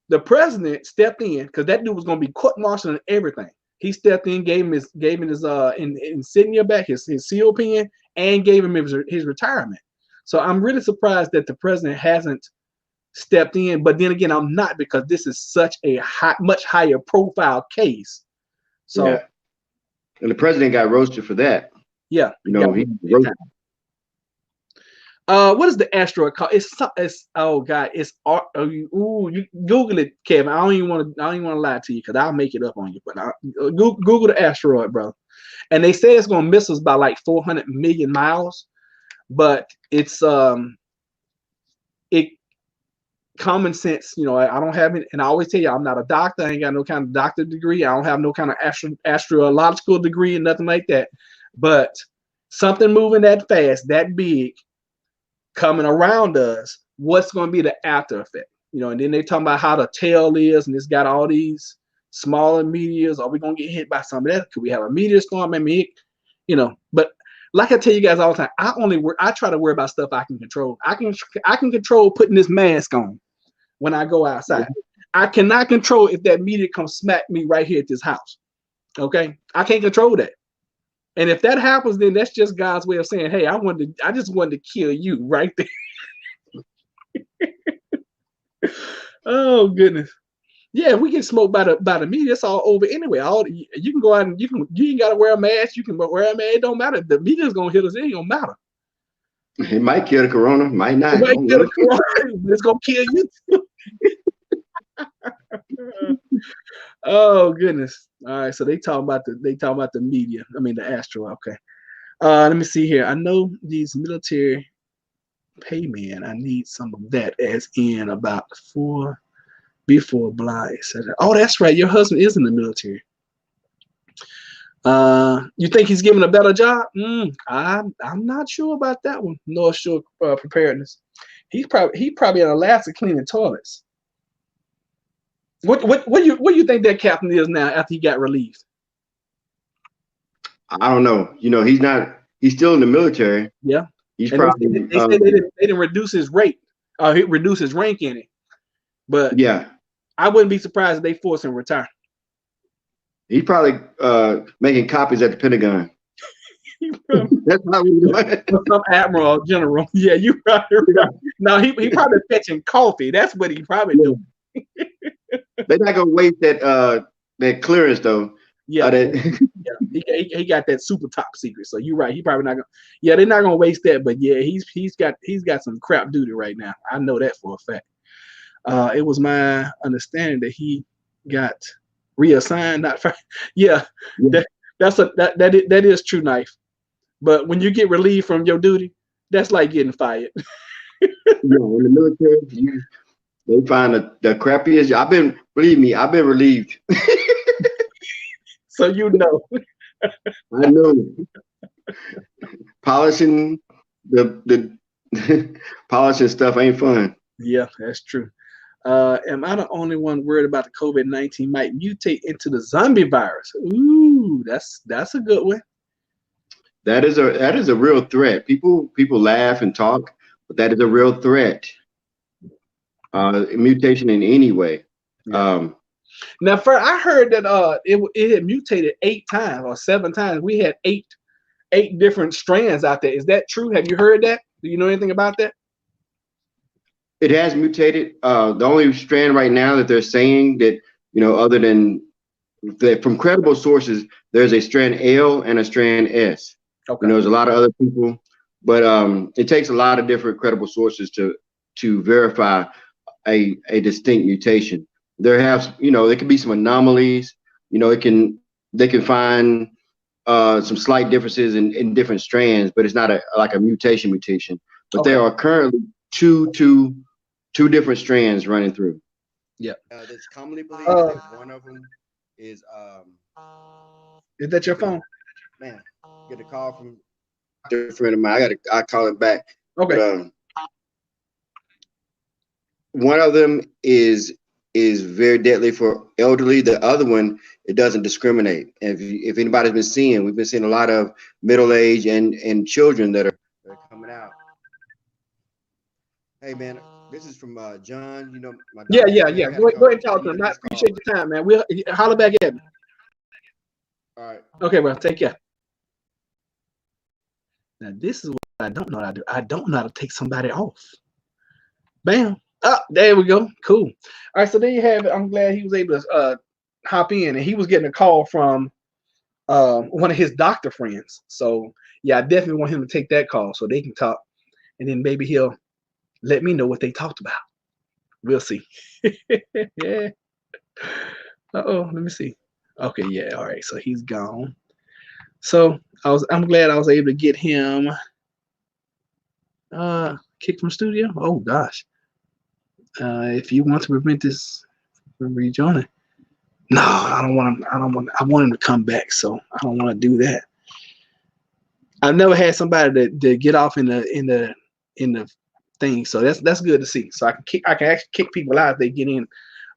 the president stepped in, because that dude was going to be court-martialed and everything. He stepped in, gave him his insignia back, his SEAL pin, and gave him his retirement. So I'm really surprised that the president hasn't stepped in. But then again, I'm not, because this is such a much higher profile case. So, yeah. And the president got roasted for that. Yeah, he roasted. What is the asteroid called? It's oh god, it's you Google it, Kevin. I don't even want to lie to you, because I'll make it up on you. But Google the asteroid, bro. And they say it's gonna miss us by like 400 million miles, but it's common sense. I don't have it, and I always tell you, I'm not a doctor. I ain't got no kind of doctor degree. I don't have no kind of astrological degree and nothing like that. But something moving that fast, that big, coming around us, what's going to be the after effect? And then they talking about how the tail is, and it's got all these smaller meteors. Are we going to get hit by some of that? Could we have a meteor storm? I mean, but like I tell you guys all the time, I try to worry about stuff I can control. I can control putting this mask on when I go outside. I cannot control if that meteor comes smack me right here at this house. Okay, I can't control that. And if that happens, then that's just God's way of saying, hey, I just wanted to kill you right there. Oh goodness. Yeah, if we get smoked by the media, it's all over anyway. You can go out and you ain't gotta wear a mask, you can wear a mask, it don't matter. The media's gonna hit us, it ain't gonna matter. It might kill the corona, might not. It might kill the corona, but it's gonna kill you too. Oh goodness. All right, so they talking about the media. I mean the astro. Okay. Let me see here. I know these military paymen. I need some of that, as in about before Bly said, oh, that's right. Your husband is in the military. You think he's giving a better job? I'm not sure about that one. North Shore preparedness. He probably in Alaska cleaning toilets. What do you think that captain is now after he got relieved? I don't know. He's still in the military. Yeah. He's and probably they said they didn't reduce his rate, reduce his rank in it. But yeah, I wouldn't be surprised if they force him to retire. He's probably making copies at the Pentagon. That's how we do it. Some admiral or general. Yeah, you right. No, he probably fetching coffee. That's what he probably do. They're not gonna waste that clearance though. Yeah, he got that super top secret. So you're right. He probably not gonna. Yeah, they're not gonna waste that. But yeah, he's got some crap duty right now. I know that for a fact. It was my understanding that he got reassigned. Not yeah. That is true, Knife. But when you get relieved from your duty, that's like getting fired. In the military, they find the crappiest. Believe me, I've been relieved. So I know. Polishing the polishing stuff ain't fun. Yeah, that's true. Am I the only one worried about the COVID-19 might mutate into the zombie virus? Ooh, that's a good one. That is a real threat. People laugh and talk, but that is a real threat. Mutation in any way. Yeah. Now, I heard that it had mutated 8 times or 7 times. We had eight different strands out there. Is that true? Have you heard that? Do you know anything about that? It has mutated. The only strand right now that they're saying that, other than from credible sources, there's a strand L and a strand S. Okay. There's a lot of other people but it takes a lot of different credible sources to verify a distinct mutation. There have, there can be some anomalies. They can find some slight differences in different strands, but it's not like a mutation. But Okay. there are currently two different strands running through. Yeah. That's commonly believed that one of them is. Is that your phone? Man, get a call from a friend of mine. I call him back. Okay. But, one of them is very deadly for elderly. The other one, it doesn't discriminate. If anybody's been seeing, we've been seeing a lot of middle age and children that are coming out. Hey man, this is from John. My Yeah. Go ahead and talk to him. I appreciate your time, man. We'll holler back at me. All right. Okay, well, take care. Now this is what I don't know how to do. I don't know how to take somebody off. Bam. Oh, there we go. Cool. All right, so there you have it. I'm glad he was able to hop in, and he was getting a call from one of his doctor friends. So yeah, I definitely want him to take that call so they can talk, and then maybe he'll let me know what they talked about. We'll see. Yeah. Let me see. Okay, yeah, all right. So he's gone. So I'm glad I was able to get him kicked from studio. Oh gosh. If you want to prevent this from rejoining. No, I don't want him. I want him to come back, so I don't want to do that. I've never had somebody to get off in the thing, so that's good to see. So I can actually kick people out if they get in,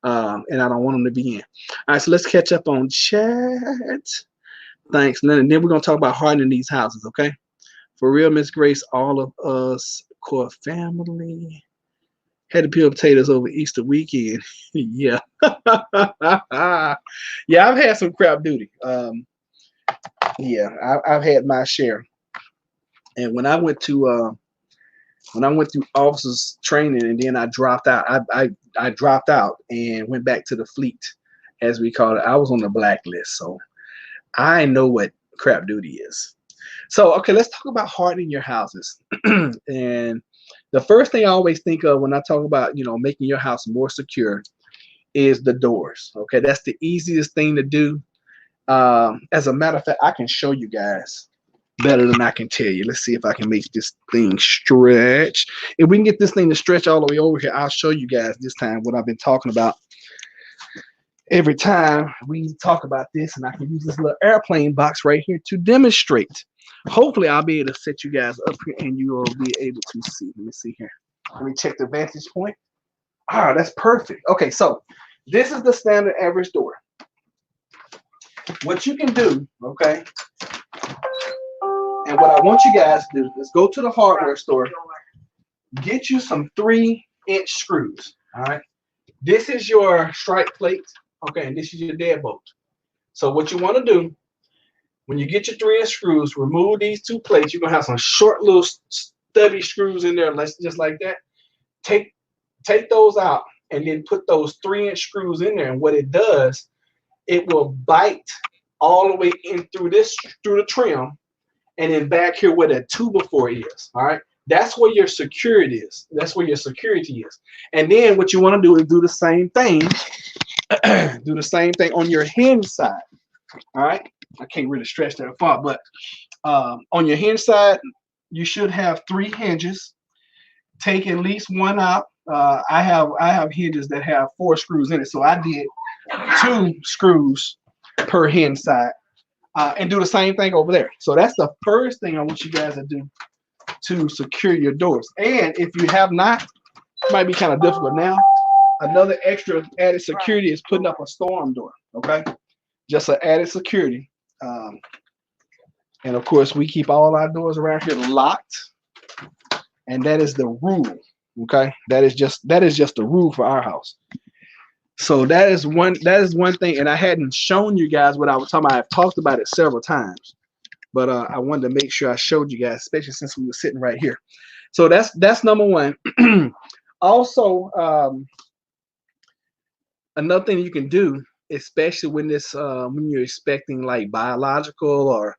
and I don't want them to be in. All right, so let's catch up on chat. Thanks, and then we're gonna talk about hardening these houses, okay? For real, Miss Grace, all of us core family had to peel potatoes over Easter weekend. Yeah. Yeah, I've had some crap duty. Yeah, I've had my share. And when I went through officers training, and then I dropped out. I dropped out and went back to the fleet, as we call it. I was on the blacklist, so I know what crap duty is. So okay, let's talk about hardening your houses. And the first thing I always think of when I talk about making your house more secure is the doors. Okay, that's the easiest thing to do. As a matter of fact, I can show you guys better than I can tell you. Let's see if I can make this thing stretch. If we can get this thing to stretch all the way over here, I'll show you guys this time what I've been talking about. Every time we talk about this, and I can use this little airplane box right here to demonstrate. Hopefully, I'll be able to set you guys up here, and you will be able to see. Let me see here. Let me check the vantage point. Ah, that's perfect. Okay, so this is the standard average door. What you can do, okay, and what I want you guys to do is go to the hardware store, get you some 3-inch screws. All right, this is your strike plate. Okay, and this is your deadbolt. So what you want to do, when you get your 3-inch screws, remove these 2 plates. You're gonna have some short little stubby screws in there, just like that. Take those out, and then put those 3-inch screws in there. And what it does, it will bite all the way in through the trim, and then back here where that 2x4 is. All right, that's where your security is. That's where your security is. And then what you want to do is do the same thing. Do the same thing on your hinge side. All right, I can't really stretch that far, but on your hinge side, you should have 3 hinges. Take at least one out. I have hinges that have 4 screws in it, so I did 2 screws per hinge side, and do the same thing over there. So that's the first thing I want you guys to do to secure your doors. And if you have not, it might be kind of difficult now. Another extra added security is putting up a storm door. Okay, just an added security. And of course, we keep all our doors around here locked, and that is the rule. Okay, that is just the rule for our house. So that is one thing, and I hadn't shown you guys what I was talking about. I've talked about it several times, but I wanted to make sure I showed you guys, especially since we were sitting right here. So that's number one. Also, another thing you can do, especially when you're expecting like biological or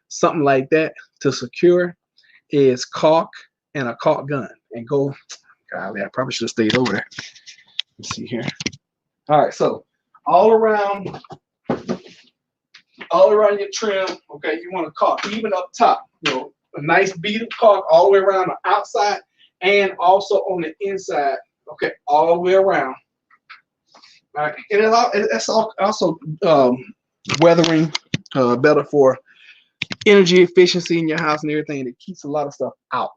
something like that to secure, is caulk and a caulk gun. And go, golly, I probably should have stayed over there. Let's see here. All right, so all around your trim, okay, you want to caulk even up top, a nice bead of caulk all the way around the outside and also on the inside, okay, all the way around. All right, and it's also weathering better for energy efficiency in your house and everything. It keeps a lot of stuff out.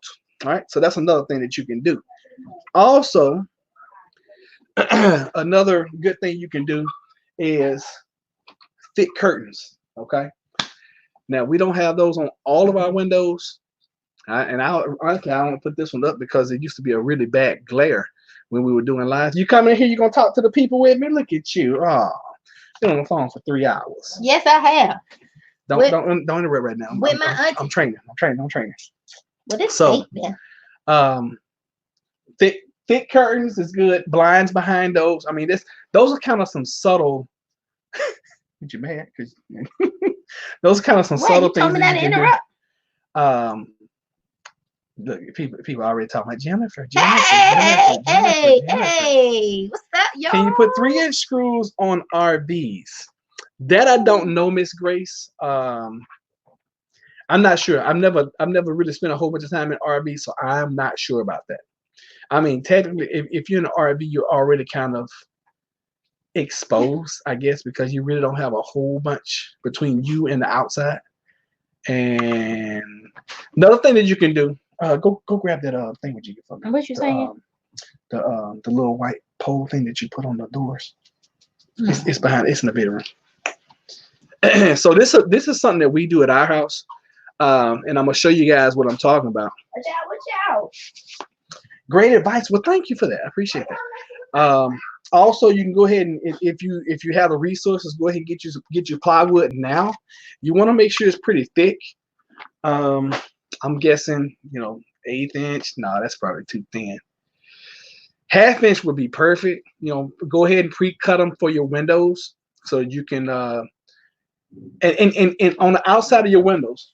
All right, so that's another thing that you can do. Also, another good thing you can do is thick curtains. Okay, now we don't have those on all of our windows, honestly I don't put this one up because it used to be a really bad glare when we were doing live. You come in here, you're gonna talk to the people with me. Look at you. Oh, you're on the phone for 3 hours. Yes, I have. Don't interrupt right now. With my auntie. I'm training. Well, it's So, fake then. thick curtains is good. Blinds behind those. I mean, those are kind of some subtle. Did you mad? Those are kind of some subtle things that you can do. Look, people already talking about Jennifer. Hey, what's up, y'all? Can you put 3-inch screws on RVs? That I don't know, Miss Grace. I'm not sure. I've never really spent a whole bunch of time in RV, so I'm not sure about that. I mean, technically, if you're in an RV, you're already kind of exposed, I guess, because you really don't have a whole bunch between you and the outside. And another thing that you can do, go grab that thing that you get from me. What you saying? The little white pole thing that you put on the doors. It's behind. It's in the bedroom. So this is something that we do at our house, and I'm gonna show you guys what I'm talking about. Watch out! Great advice. Well, thank you for that. I appreciate that. Also, you can go ahead and if you have the resources, go ahead and get your plywood now. You want to make sure it's pretty thick. I'm guessing 1/8 inch. No, that's probably too thin. 1/2 inch would be perfect. Go ahead and pre-cut them for your windows so you can and on the outside of your windows,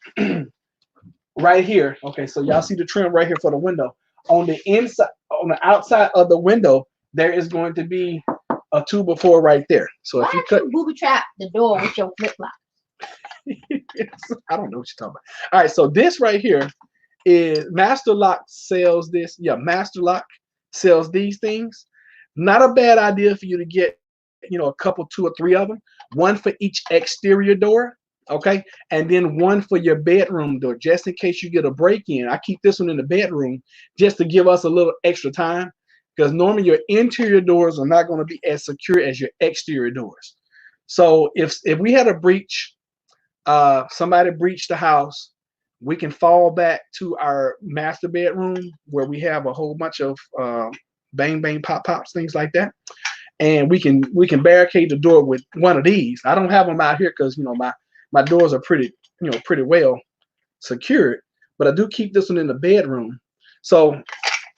right here. Okay, so y'all see the trim right here for the window. On the inside, on the outside of the window, there is going to be a 2x4 right there. So Why if you cut, booby trap the door with your flip flop? I don't know what you're talking about. All right, so this right here is Master Lock sells this. Yeah, Master Lock sells these things. Not a bad idea for you to get, a couple, 2 or 3 of them. One for each exterior door, okay, and then one for your bedroom door, just in case you get a break-in. I keep this one in the bedroom just to give us a little extra time, because normally your interior doors are not going to be as secure as your exterior doors. So if we had a breach, somebody breached the house, we can fall back to our master bedroom where we have a whole bunch of bang bang pop pops, things like that, and we can barricade the door with one of these. I don't have them out here because my doors are pretty well secured, but I do keep this one in the bedroom. So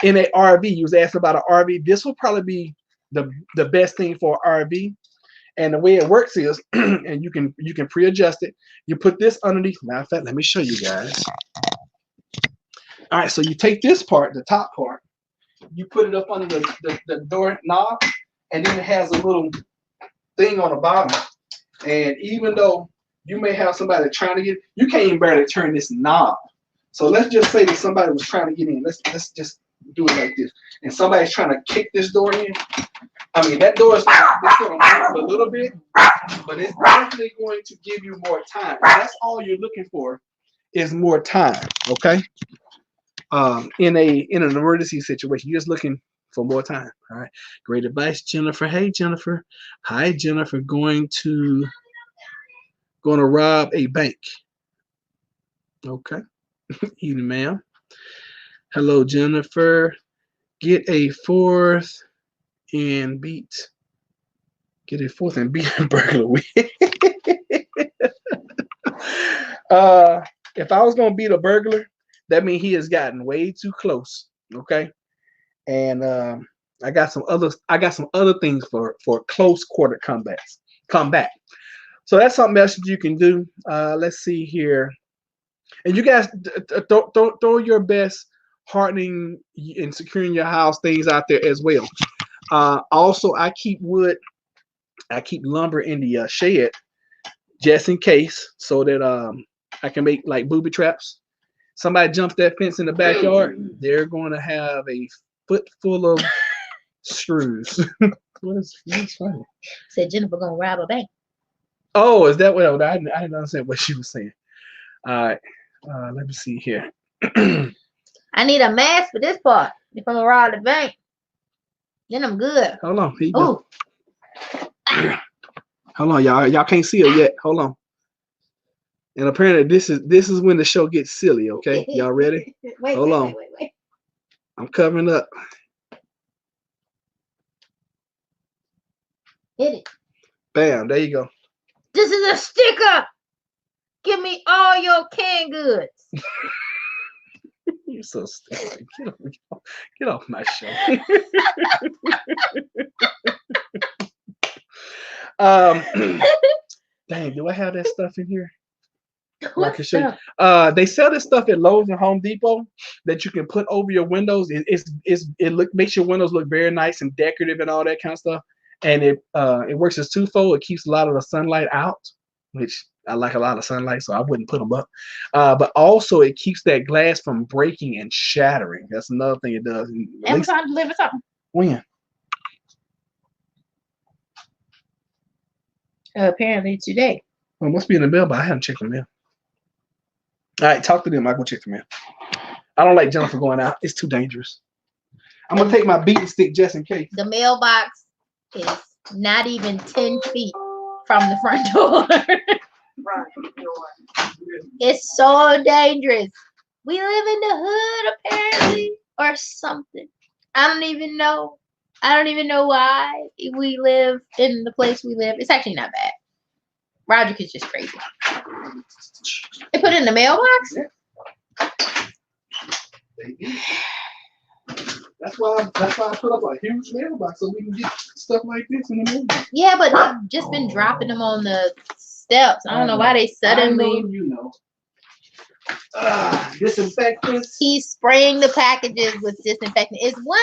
in a RV, you was asking about an RV, this will probably be the best thing for an RV. And the way it works is, and you can pre-adjust it. You put this underneath. Matter of fact, let me show you guys. All right, so you take this part, the top part, you put it up under the door knob, and then it has a little thing on the bottom. And even though you may have somebody trying to get, you can't even barely turn this knob. So let's just say that somebody was trying to get in. Let's just do it like this. And somebody's trying to kick this door in. I mean, that door is going to move a little bit, but it's definitely going to give you more time. That's all you're looking for is more time, okay? In an emergency situation, you're just looking for more time. All right. Great advice, Jennifer. Hey, Jennifer. Hi, Jennifer. Going to rob a bank. Okay. Evening, ma'am. Hello, Jennifer. Get a fourth and beat a burglar with. If I was gonna beat a burglar, that means he has gotten way too close. Okay. And I got some other things for close quarter combat. So that's something else that you can do. Let's see here. And you guys throw your best hardening and securing your house things out there as well. Also, I keep wood. I keep lumber in the shed just in case, so that I can make like booby traps. Somebody jumps that fence in the backyard, they're going to have a foot full of screws. What's funny? Said Jennifer gonna rob a bank. Oh, is that what I didn't understand what she was saying. All right, let me see here. I need a mask for this part. If I'm gonna rob the bank, then I'm good. Hold on, here you go. Oh, Hold on, y'all. Y'all can't see her yet. Hold on. And apparently, this is when the show gets silly. Okay, y'all ready? Hold on. Wait. I'm covering up. Hit it. Bam! There you go. This is a sticker. Give me all your canned goods. You're so stupid. Get off my show. Dang, do I have that stuff in here? I can show you. They sell this stuff at Lowe's and Home Depot that you can put over your windows. It makes your windows look very nice and decorative and all that kind of stuff. And it works as twofold. It keeps a lot of the sunlight out, which I like a lot of sunlight, so I wouldn't put them up. But also, it keeps that glass from breaking and shattering. That's another thing it does. Amazon deliver something. When? Apparently today. Well, it must be in the mail, but I haven't checked the mail. All right, talk to them. I'll go check the mail. I don't like Jennifer going out. It's too dangerous. I'm going to take my beating stick just in case. The mailbox is not even 10 feet from the front door. It's so dangerous. We live in the hood, apparently, or something. I don't even know. I don't even know why we live in the place we live. It's actually not bad. Roger is just crazy. They put it in the mailbox? That's why I put up a huge mailbox so we can get stuff like this in the mailbox. Yeah, but they've just been dropping them on the steps. I don't know why they suddenly. Disinfectants. He's spraying the packages with disinfectant. Is one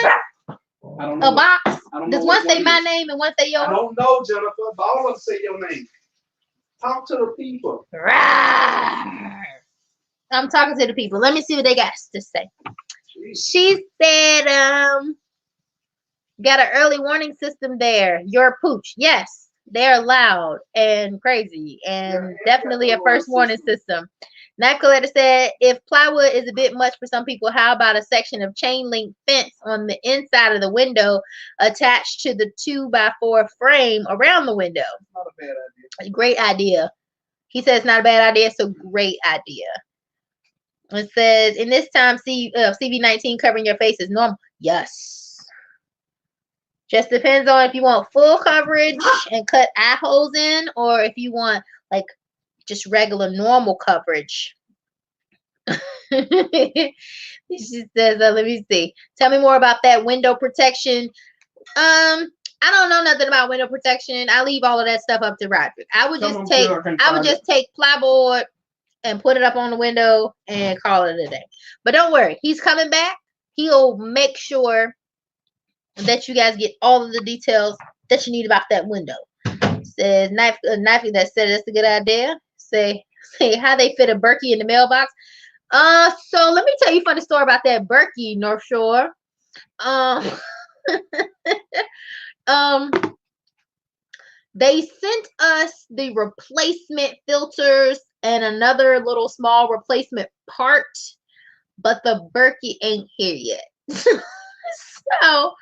a box? Does one say my name and one say yours? I don't know, Jennifer. But all of them say your name. Talk to the people. I'm talking to the people. Let me see what they got to say. She said, got an early warning system there. Your pooch. Yes, they're loud and crazy and definitely a first warning system. Nicoletta said, if plywood is a bit much for some people, how about a section of chain link fence on the inside of the window attached to the 2x4 frame around the window? Not a bad idea. Great idea. He says it's not a bad idea. It's a great idea. It says, in this time, CV-19 covering your face is normal. Yes. Just depends on if you want full coverage and cut eye holes in, or if you want like just regular normal coverage. She says, let me see. Tell me more about that window protection. I don't know nothing about window protection. I leave all of that stuff up to Roderick. I would just take plywood and put it up on the window and call it a day. But don't worry, he's coming back. He'll make sure that you guys get all of the details that you need about that window. Says Knifey that said that's a good idea. Say how they fit a Berkey in the mailbox. So let me tell you a funny story about that Berkey, North Shore. They sent us the replacement filters and another little small replacement part, but the Berkey ain't here yet. So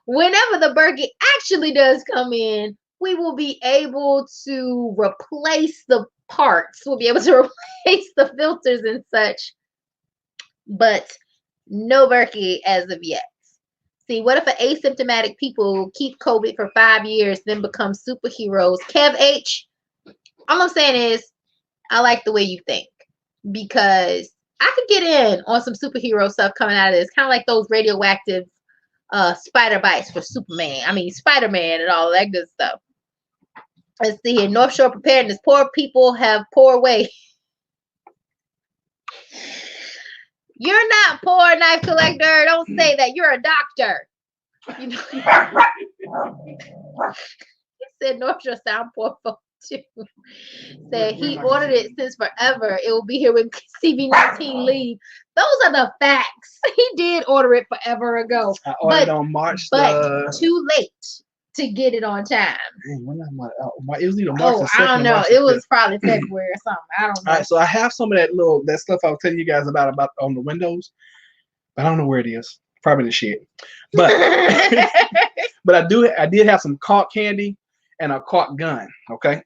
whenever the Berkey actually does come in, we will be able to replace the parts. We'll be able to replace the filters and such, but no Berkey as of yet. See, what if asymptomatic people keep COVID for 5 years, then become superheroes? Kev H, all I'm saying is, I like the way you think, because I could get in on some superhero stuff coming out of this, kind of like those radioactive spider bites for Spider-Man and all that good stuff. Let's see here. North Shore preparedness. Poor people have poor way. You're not poor, knife collector. Don't say that. You're a doctor. You know, he said North Shore sound poor folk too. Said he ordered it since forever. It will be here when CV19 leave. Those are the facts. He did order it forever ago. I ordered on March but too late to get it on time. When it was either March or I don't know. It was probably February or something. I don't know. All right, so I have some of that stuff I was telling you guys about on the windows, but I don't know where it is. Probably the shit. But but I did have some caulk candy and a caulk gun. Okay.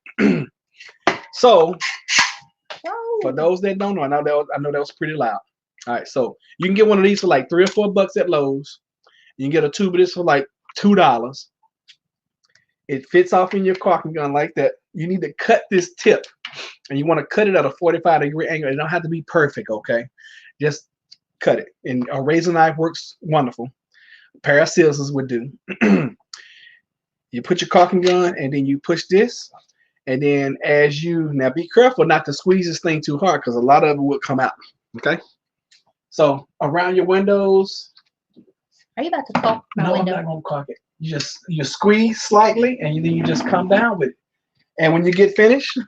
So for those that don't know, I know that was pretty loud. All right, so you can get one of these for like $3 or $4 at Lowe's. You can get a tube of this for like $2. It fits off in your caulking gun like that. You need to cut this tip, and you want to cut it at a 45-degree angle. It don't have to be perfect, okay? Just cut it. And a razor knife works wonderful. A pair of scissors would do. You put your caulking gun, and then you push this. And then now be careful not to squeeze this thing too hard, because a lot of it will come out, okay? So around your windows. Are you about to caulk my window? I'm not going to caulk it. You squeeze slightly, and then you just come down with it. And when you get finished,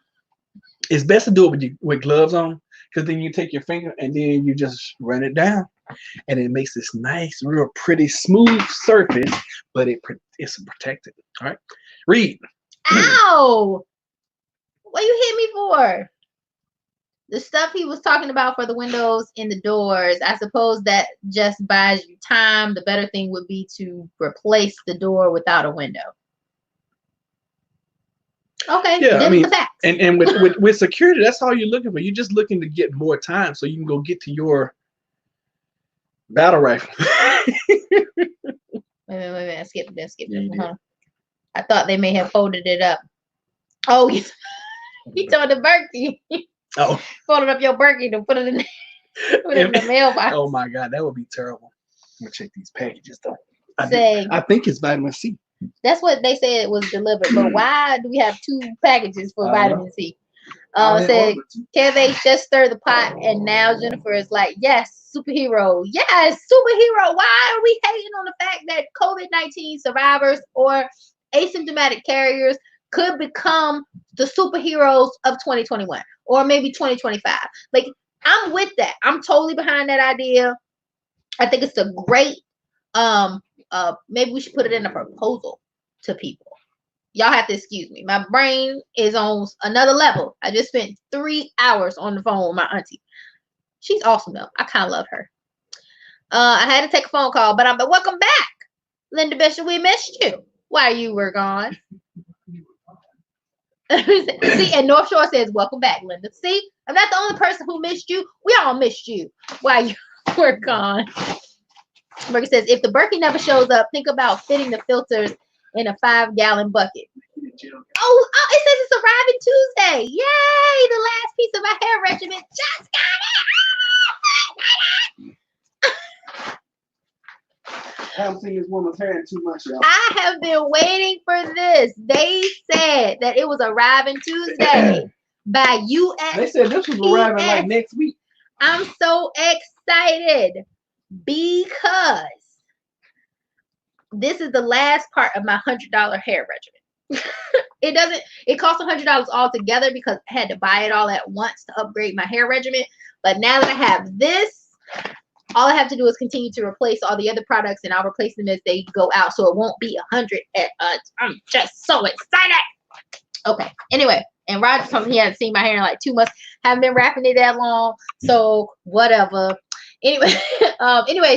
it's best to do it with gloves on, because then you take your finger and then you just run it down, and it makes this nice, real pretty, smooth surface, but it's protected. All right, Reed. Ow! What you hit me for? The stuff he was talking about for the windows and the doors, I suppose that just buys you time. The better thing would be to replace the door without a window. Okay, yeah, the facts. And with security, that's all you're looking for. You're just looking to get more time so you can go get to your battle rifle. Wait. Skip this. I thought they may have folded it up. Oh, he told the Berkey. Oh, folded up your Berkey to put it in the mailbox. Oh my God, that would be terrible. I'm gonna check these packages though. I think it's vitamin C. That's what they said it was delivered, but why do we have 2 packages for vitamin C? Said Kevin just stir the pot, and now Jennifer is like, yes, superhero. Yes, superhero. Why are we hating on the fact that COVID-19 survivors or asymptomatic carriers could become the superheroes of 2021 or maybe 2025? Like, I'm with that. I'm totally behind that idea. I think it's a great, maybe we should put it in a proposal to people. Y'all have to excuse me. My brain is on another level. I just spent 3 hours on the phone with my auntie. She's awesome though. I kind of love her. I had to take a phone call, but welcome back, Linda Bishop. We missed you while you were gone. See, and North Shore says, welcome back, Linda. See, I'm not the only person who missed you. We all missed you while you were gone. Berkey says, if the Berkey never shows up, think about fitting the filters in a 5-gallon bucket. Oh, it says it's arriving Tuesday. Yay! The last piece of my hair regimen just got it. I haven't seen this woman's hair in 2 months, y'all. I have been waiting for this. They said that it was arriving Tuesday by USPS. They said this was arriving like next week. I'm so excited because this is the last part of my $100 hair regimen. It costs $100 altogether because I had to buy it all at once to upgrade my hair regimen. But now that I have this, all I have to do is continue to replace all the other products, and I'll replace them as they go out, so it won't be 100 at I'm just so excited. Okay. Anyway, and Roger told me he hadn't seen my hair in like 2 months. Haven't been wrapping it that long, so whatever. Anyway,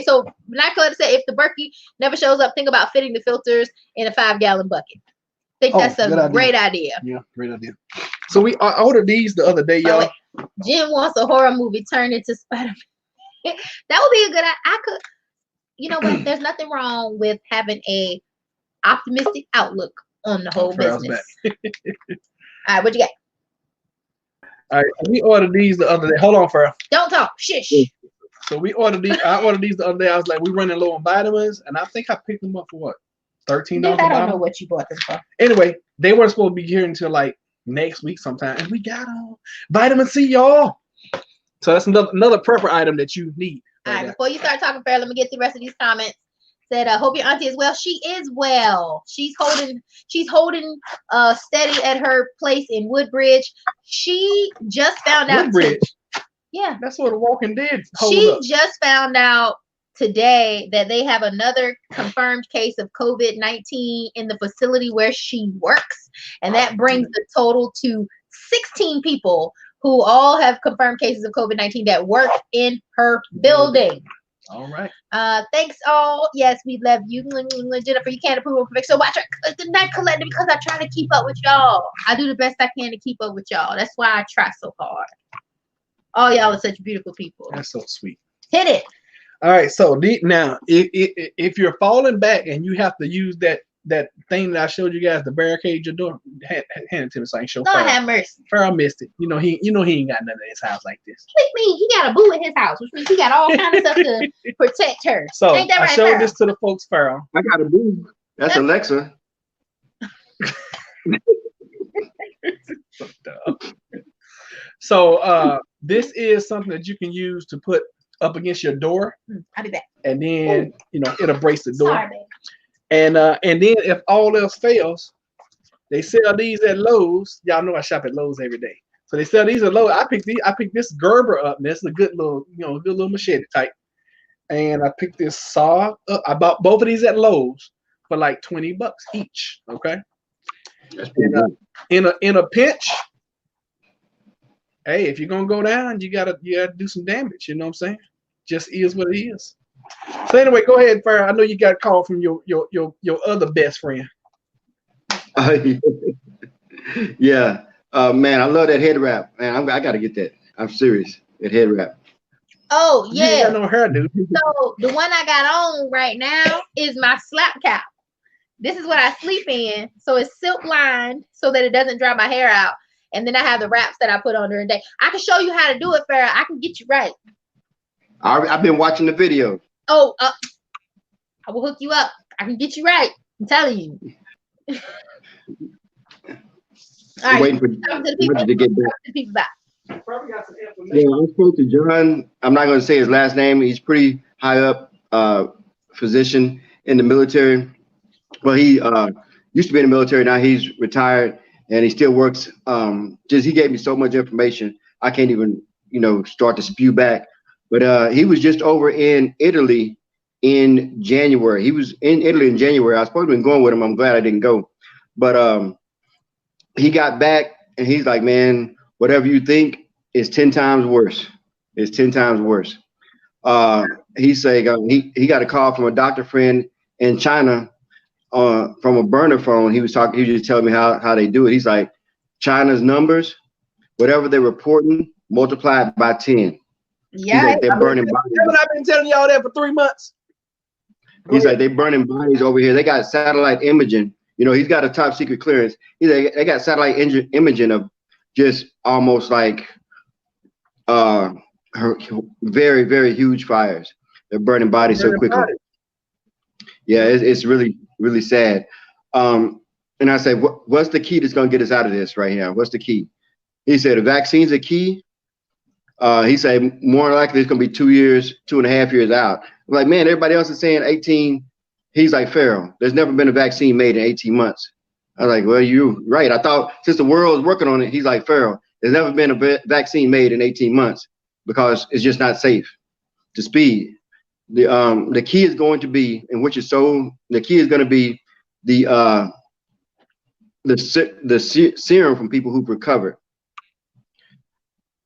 so Nicola said, if the Berkey never shows up, think about fitting the filters in a 5-gallon bucket. I think that's a great idea. Yeah, great idea. So I ordered these the other day, y'all. Jen wants a horror movie turned into Spider-Man. That would be a good. I could, you know what? There's nothing wrong with having a optimistic outlook on the whole business. All right, what you got? All right, we ordered these the other day. Hold on, Farrah. Don't talk. Shush. So we ordered these. I ordered these the other day. I was like, we're running low on vitamins, and I think I picked them up for what? $13. I don't know what you bought them for. Anyway, they weren't supposed to be here until like next week sometime, and we got them. Vitamin C, y'all. So that's another prepper item that you need. All right, before you start talking, Farrah, let me get the rest of these comments. Said, hope your auntie is well. She is well. She's holding steady at her place in Woodbridge. She just found out. Woodbridge. Yeah. That's where The Walking Dead hold She up. just found out today that they have another confirmed case of COVID-19 in the facility where she works. And that brings the total to 16 people who all have confirmed cases of COVID-19 that work in her building. All right. Thanks all. Yes, we love you. Jennifer, you can't approve of perfect. So watch her not collecting because I try to keep up with y'all. I do the best I can to keep up with y'all. That's why I try so hard. All y'all are such beautiful people. That's so sweet. Hit it. All right. So now, if you're falling back and you have to use that thing that I showed you guys to barricade your door, hand it to me so I can show. Lord have mercy. Farrah missed it. He ain't got nothing in his house like this. What do you mean? He got a boo in his house, which means he got all kinds of stuff to protect her. So Ain't that right, I showed Farrah? this to the folks, Farrah. I got a boo. That's Alexa. So dumb. So this is something that you can use to put up against your door, I'll be back. and then it'll brace the door. Sorry, babe. And then if all else fails, they sell these at Lowe's. Y'all know I shop at Lowe's every day. So they sell these at Lowe's. I picked this Gerber up. And this is a good little machete type. And I picked this saw up. I bought both of these at Lowe's for like $20 each. Okay. That's pretty good. In a pinch, hey, if you're gonna go down, you gotta do some damage. You know what I'm saying? Just is what it is. So anyway, go ahead, Farrah. I know you got a call from your other best friend. Yeah. Man, I love that head wrap. Man, I gotta get that. I'm serious. That head wrap. Oh You ain't yeah. got no hair, dude. So the one I got on right now is my slap cap. This is what I sleep in. So it's silk lined so that it doesn't dry my hair out. And then I have the wraps that I put on during the day. I can show you how to do it, Farrah. I can get you right. I've been watching the video. Oh, I will hook you up. I can get you right. I'm telling you. All right. Waiting for Talk to the people. to get back. Talk to the people about. Yeah, I spoke to John. I'm not going to say his last name. He's pretty high up physician in the military. Well, he used to be in the military. Now he's retired and he still works. He gave me so much information. I can't even, start to spew back. But he was just over in Italy in January. He was in Italy in January. I was supposed to be going with him. I'm glad I didn't go. But he got back and he's like, man, whatever you think is 10 times worse. It's 10 times worse. He said he got a call from a doctor friend in China from a burner phone. He was just telling me how they do it. He's like, China's numbers, whatever they're reporting, multiplied by 10. Yeah. Like they're burning bodies. I've been telling y'all that for 3 months. He's like, they're burning bodies over here. They got satellite imaging. He's got a top secret clearance. He's like, they got satellite imaging of just almost like very, very huge fires. They're burning bodies so quickly. Yeah, it's really, really sad. And I said, what's the key that's going to get us out of this right here? What's the key? He said, the vaccine's a key. He said, more likely it's going to be 2.5 years out. I'm like, man, everybody else is saying 18. He's like, Farrah, there's never been a vaccine made in 18 months. I was like, well, you're right. I thought since the world is working on it, he's like, Farrah, there's never been a vaccine made in 18 months because it's just not safe to speed. The key is going to be, and which is the key is going to be the serum from people who've recovered.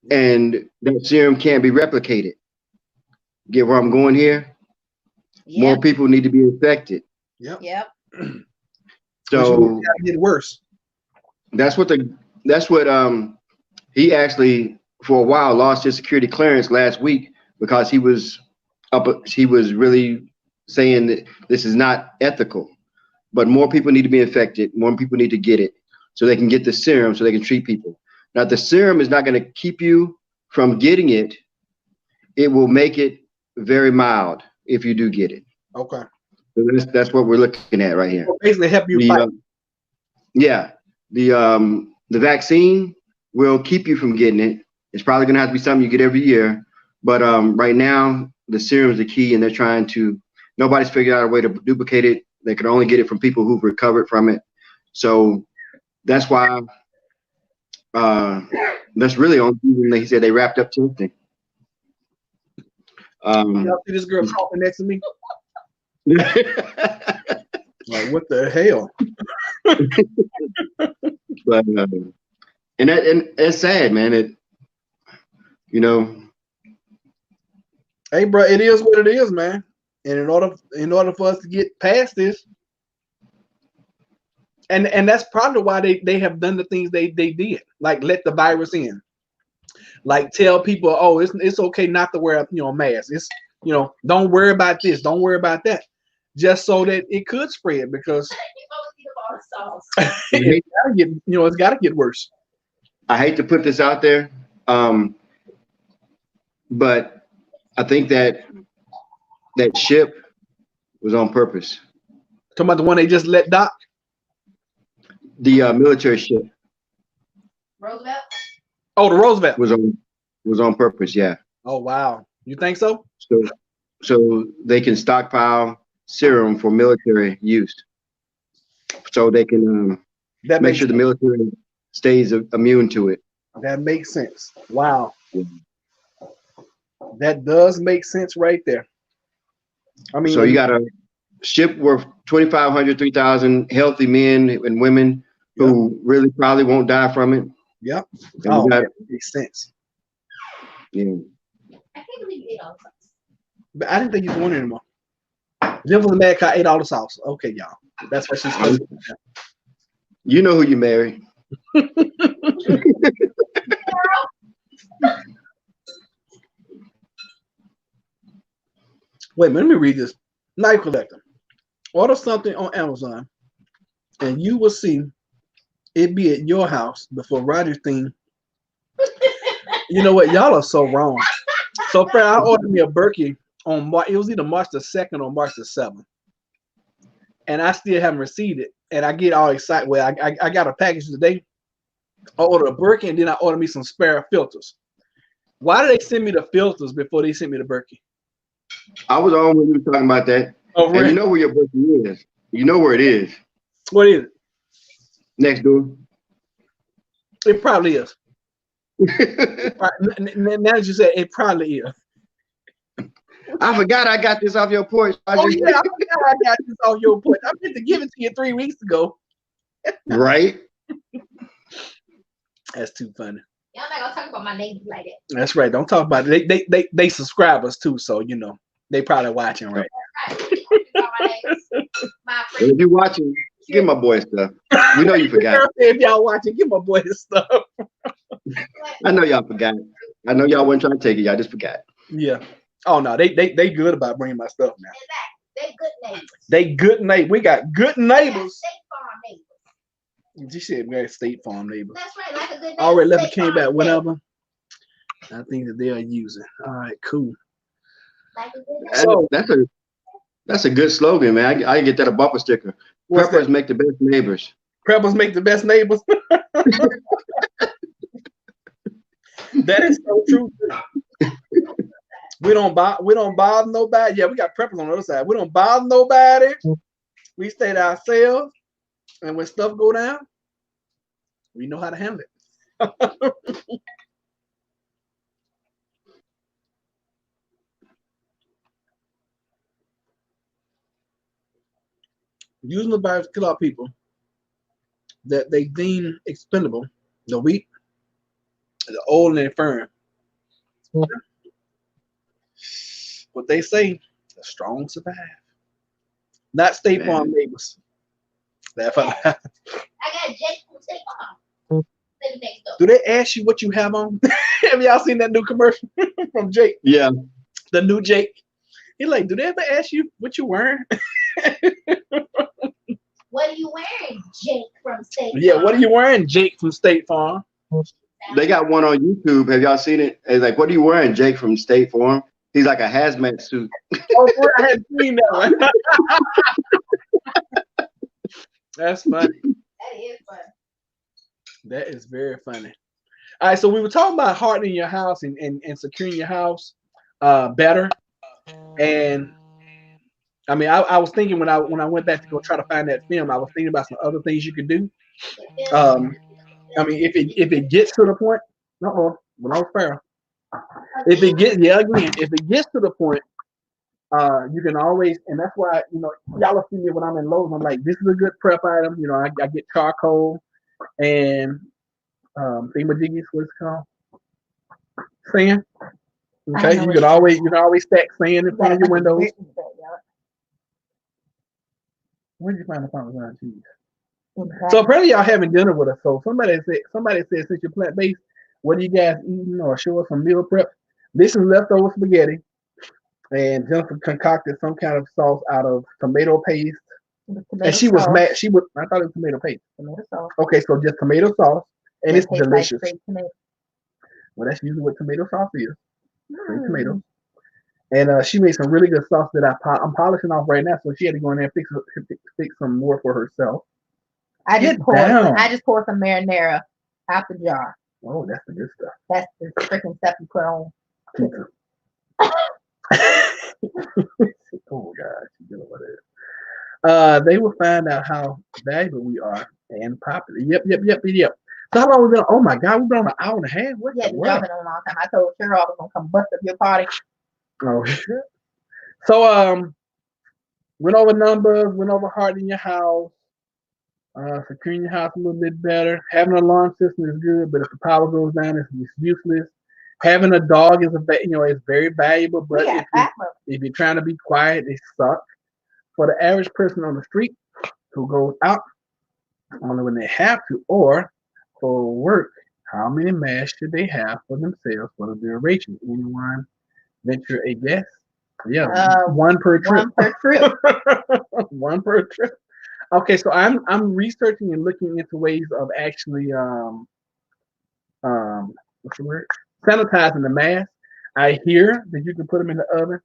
And that serum can't be replicated. Get where I'm going here? Yep. More people need to be infected. Yep. So get worse. that's what he actually for a while lost his security clearance last week because he was really saying that this is not ethical. But more people need to be infected. More people need to get it so they can get the serum so they can treat people. Now, the serum is not going to keep you from getting it. It will make it very mild if you do get it. Okay. So that's what we're looking at right here. Well, basically, help you fight. The vaccine will keep you from getting it. It's probably going to have to be something you get every year. But right now, the serum is the key, and they're trying to. Nobody's figured out a way to duplicate it. They can only get it from people who've recovered from it. So that's why. That's really the only reason they said they wrapped up testing. Y'all see this girl coughing next to me? Like, what the hell? But and it's sad, man. It, you know. Hey, bro, it is what it is, man. And in order for us to get past this, and that's probably why they have done the things they did, like let the virus in, like tell people, oh, it's okay not to wear a mask. It's don't worry about this, don't worry about that, just so that it could spread because it's gotta get worse. I hate to put this out there, but I think that ship was on purpose. Talking about the one they just let dock? The military ship. Roosevelt? Oh, the Roosevelt was on purpose, yeah. Oh wow, you think so? So they can stockpile serum for military use, so they can make sure the military stays immune to it. That makes sense. Wow. Yeah. That does make sense right there. I mean, so you got a ship worth 2,500, 3,000 healthy men and women who really probably won't die from it. Yep. That makes sense. Yeah. I can't believe you ate all the sauce. But I didn't think you was wanting anymore. Jennifer was mad 'cause I ate all the sauce. Okay, y'all. That's what she's supposed to do. You know who you marry. Wait a minute, let me read this. Knife collector. Order something on Amazon, and you will see it be at your house before Roger's thing. You know what? Y'all are so wrong. So, Fred, I ordered me a Berkey on it was either March the 2nd or March the 7th. And I still haven't received it. And I get all excited. Well, I got a package today. I ordered a Berkey and then I ordered me some spare filters. Why did they send me the filters before they sent me the Berkey? I was on when you were talking about that. Oh, really? And you know where your Berkey is. You know where it is. What is it? Next door. It probably is. Now that you said it probably is. I forgot I got this off your porch. Oh yeah, I forgot I got this off your porch. I meant to give it to you 3 weeks ago. Right? That's too funny. Y'all not gonna talk about my neighbors like that. That's right. Don't talk about it. They subscribers too, so they probably watching, right? If you're watching, give my boy stuff. We know you forgot. If y'all watching, give my boy his stuff. I know y'all forgot. I know y'all weren't trying to take it. Y'all just forgot. Yeah. Oh no, they good about bringing my stuff now. They good neighbors. They good neighbors. We got good neighbors. State Farm neighbors. You said we got State Farm neighbors. That's right, like a good neighbor. Already left came back, whatever. I think that they are using. All right, cool. Like a good So that's a good slogan, man. I can get that a bumper sticker. Preppers make the best neighbors. Preppers make the best neighbors. That is so true. We don't bother nobody. Yeah, we got preppers on the other side. We don't bother nobody. We stay to ourselves, and when stuff go down, we know how to handle it. Using the virus to kill out people that they deem expendable, the weak, the old, and the infirm. What they say, the strong survive. Not State Farm neighbors. I got Jake from State Farm. Do they ask you what you have on? Have y'all seen that new commercial from Jake? Yeah. The new Jake. He's like, do they ever ask you what you wearing? What are you wearing, Jake from State Farm? Yeah, what are you wearing, Jake from State Farm? They got one on YouTube. Have y'all seen it? It's like, what are you wearing, Jake from State Farm? He's like a hazmat suit. Oh, I hadn't seen that one. That's funny. That is funny. That is very funny. All right, so we were talking about hardening your house and securing your house. better. And I mean, I was thinking when I went back to go try to find that film, I was thinking about some other things you could do. I mean, if it gets to the point, when I was fair, if it gets if it gets to the point, you can always, and that's why y'all will see me when I'm in Lowe's. I'm like, this is a good prep item. I get charcoal and thingamajiggies, what's it called? Sand. Okay, you can always stack sand in front of your windows. Where did you find the Parmesan cheese? So apparently y'all having dinner with us. So somebody said since you're plant based, what are you guys eating, or show us some meal prep? This is leftover spaghetti, and Jennifer concocted some kind of sauce out of tomato paste. And she was mad. I thought it was tomato paste. Tomato sauce. Okay, so just tomato sauce, and it's delicious. Like well, that's usually what tomato sauce is. Tomatoes. And she made some really good sauce that I'm polishing off right now. So she had to go in there and fix some more for herself. I just poured some marinara out the jar. Oh, that's the good stuff. That's the freaking stuff you put on pizza. Oh God, you know what it is. They will find out how valuable we are and popular. Yep. So how long we been? Oh my God, we've been on an hour and a half. What? Yeah, we've been on a long time. I told Cheryl I was gonna come bust up your party. Oh shit. So went over numbers, went over hardening your house, securing your house a little bit better. Having an alarm system is good, but if the power goes down, it's useless. Having a dog is is very valuable, but if you're trying to be quiet, it sucks. For the average person on the street who goes out only when they have to, or for work, how many masks should they have for themselves for the duration? Anyone venture a guess? Yeah, one per trip. One per trip. Okay, so I'm researching and looking into ways of actually what's the word? Sanitizing the mask. I hear that you can put them in the oven.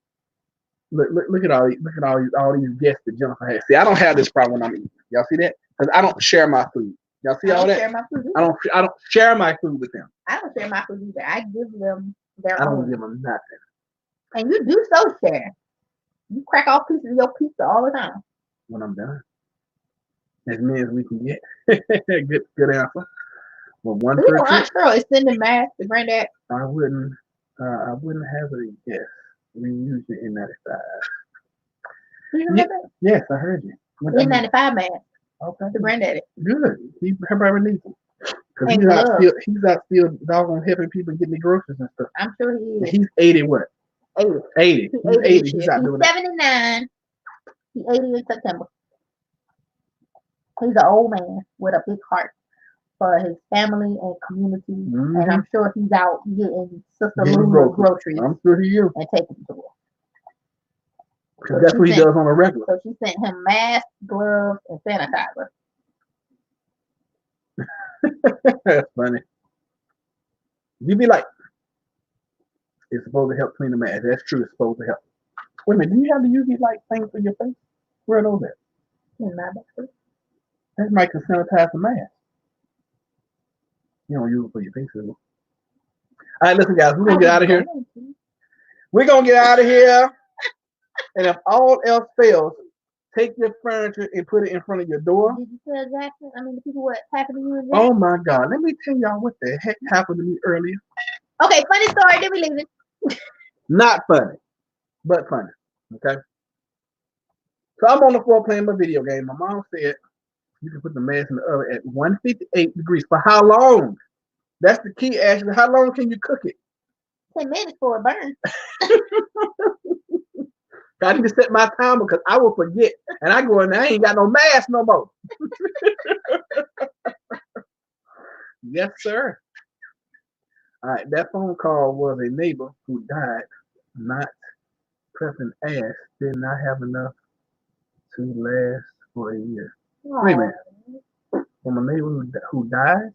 Look at all these guests that Jennifer has. See, I don't have this problem when I'm eating. Y'all see that? Because I don't share my food. Y'all see all that? I don't share my food with them. I don't share my food either. I give them their own. I don't give them nothing. And you do so share. You crack off pieces of your pizza all the time. When I'm done. As many as we can get. good answer. Well, one per trip. Aunt Cheryl is sending masks to Granddad. I wouldn't have a guess. We use the N95. You remember? Yes, I heard you. N95 mask. Okay. To Granddaddy. Good. Everybody needs them. Because he's out still doggone helping people get me groceries and stuff. I'm sure he is. He's 80 what? 80. He's 80. He's out doing 79. He's 80 in September. He's an old man with a big heart for his family and community. Mm-hmm. And I'm sure he's out getting Sister Lou's groceries. I'm sure he is. And taking them to her. So that's what he does on a regular. So she sent him masks, gloves, and sanitizer. That's funny. You'd be like, it's supposed to help clean the mask. That's true. It's supposed to help. Wait a minute. Do you have to use these like things for your face? Where are those at? In my back. That might can sanitize the mask. You don't use it for your face, is it? All right, listen, guys. We're gonna get out of here. We're gonna get out of here. And if all else fails, take your furniture and put it in front of your door. Did you tell Jackson? I mean, the people what happened to you and Jackson? Oh my God. Let me tell y'all what the heck happened to me earlier. Okay, funny story. Then we leave it. Not funny, but funny. Okay. So I'm on the floor playing my video game. My mom said you can put the mask in the oven at 158 degrees. For how long? That's the key, Ashley. How long can you cook it? 10 minutes for a burn. I need to set my timer because I will forget. And I go in there, I ain't got no mask no more. Yes, sir. All right, that phone call was a neighbor who died not prepping ass, did not have enough to last for a year. Aww. Wait a minute. From a neighbor who died,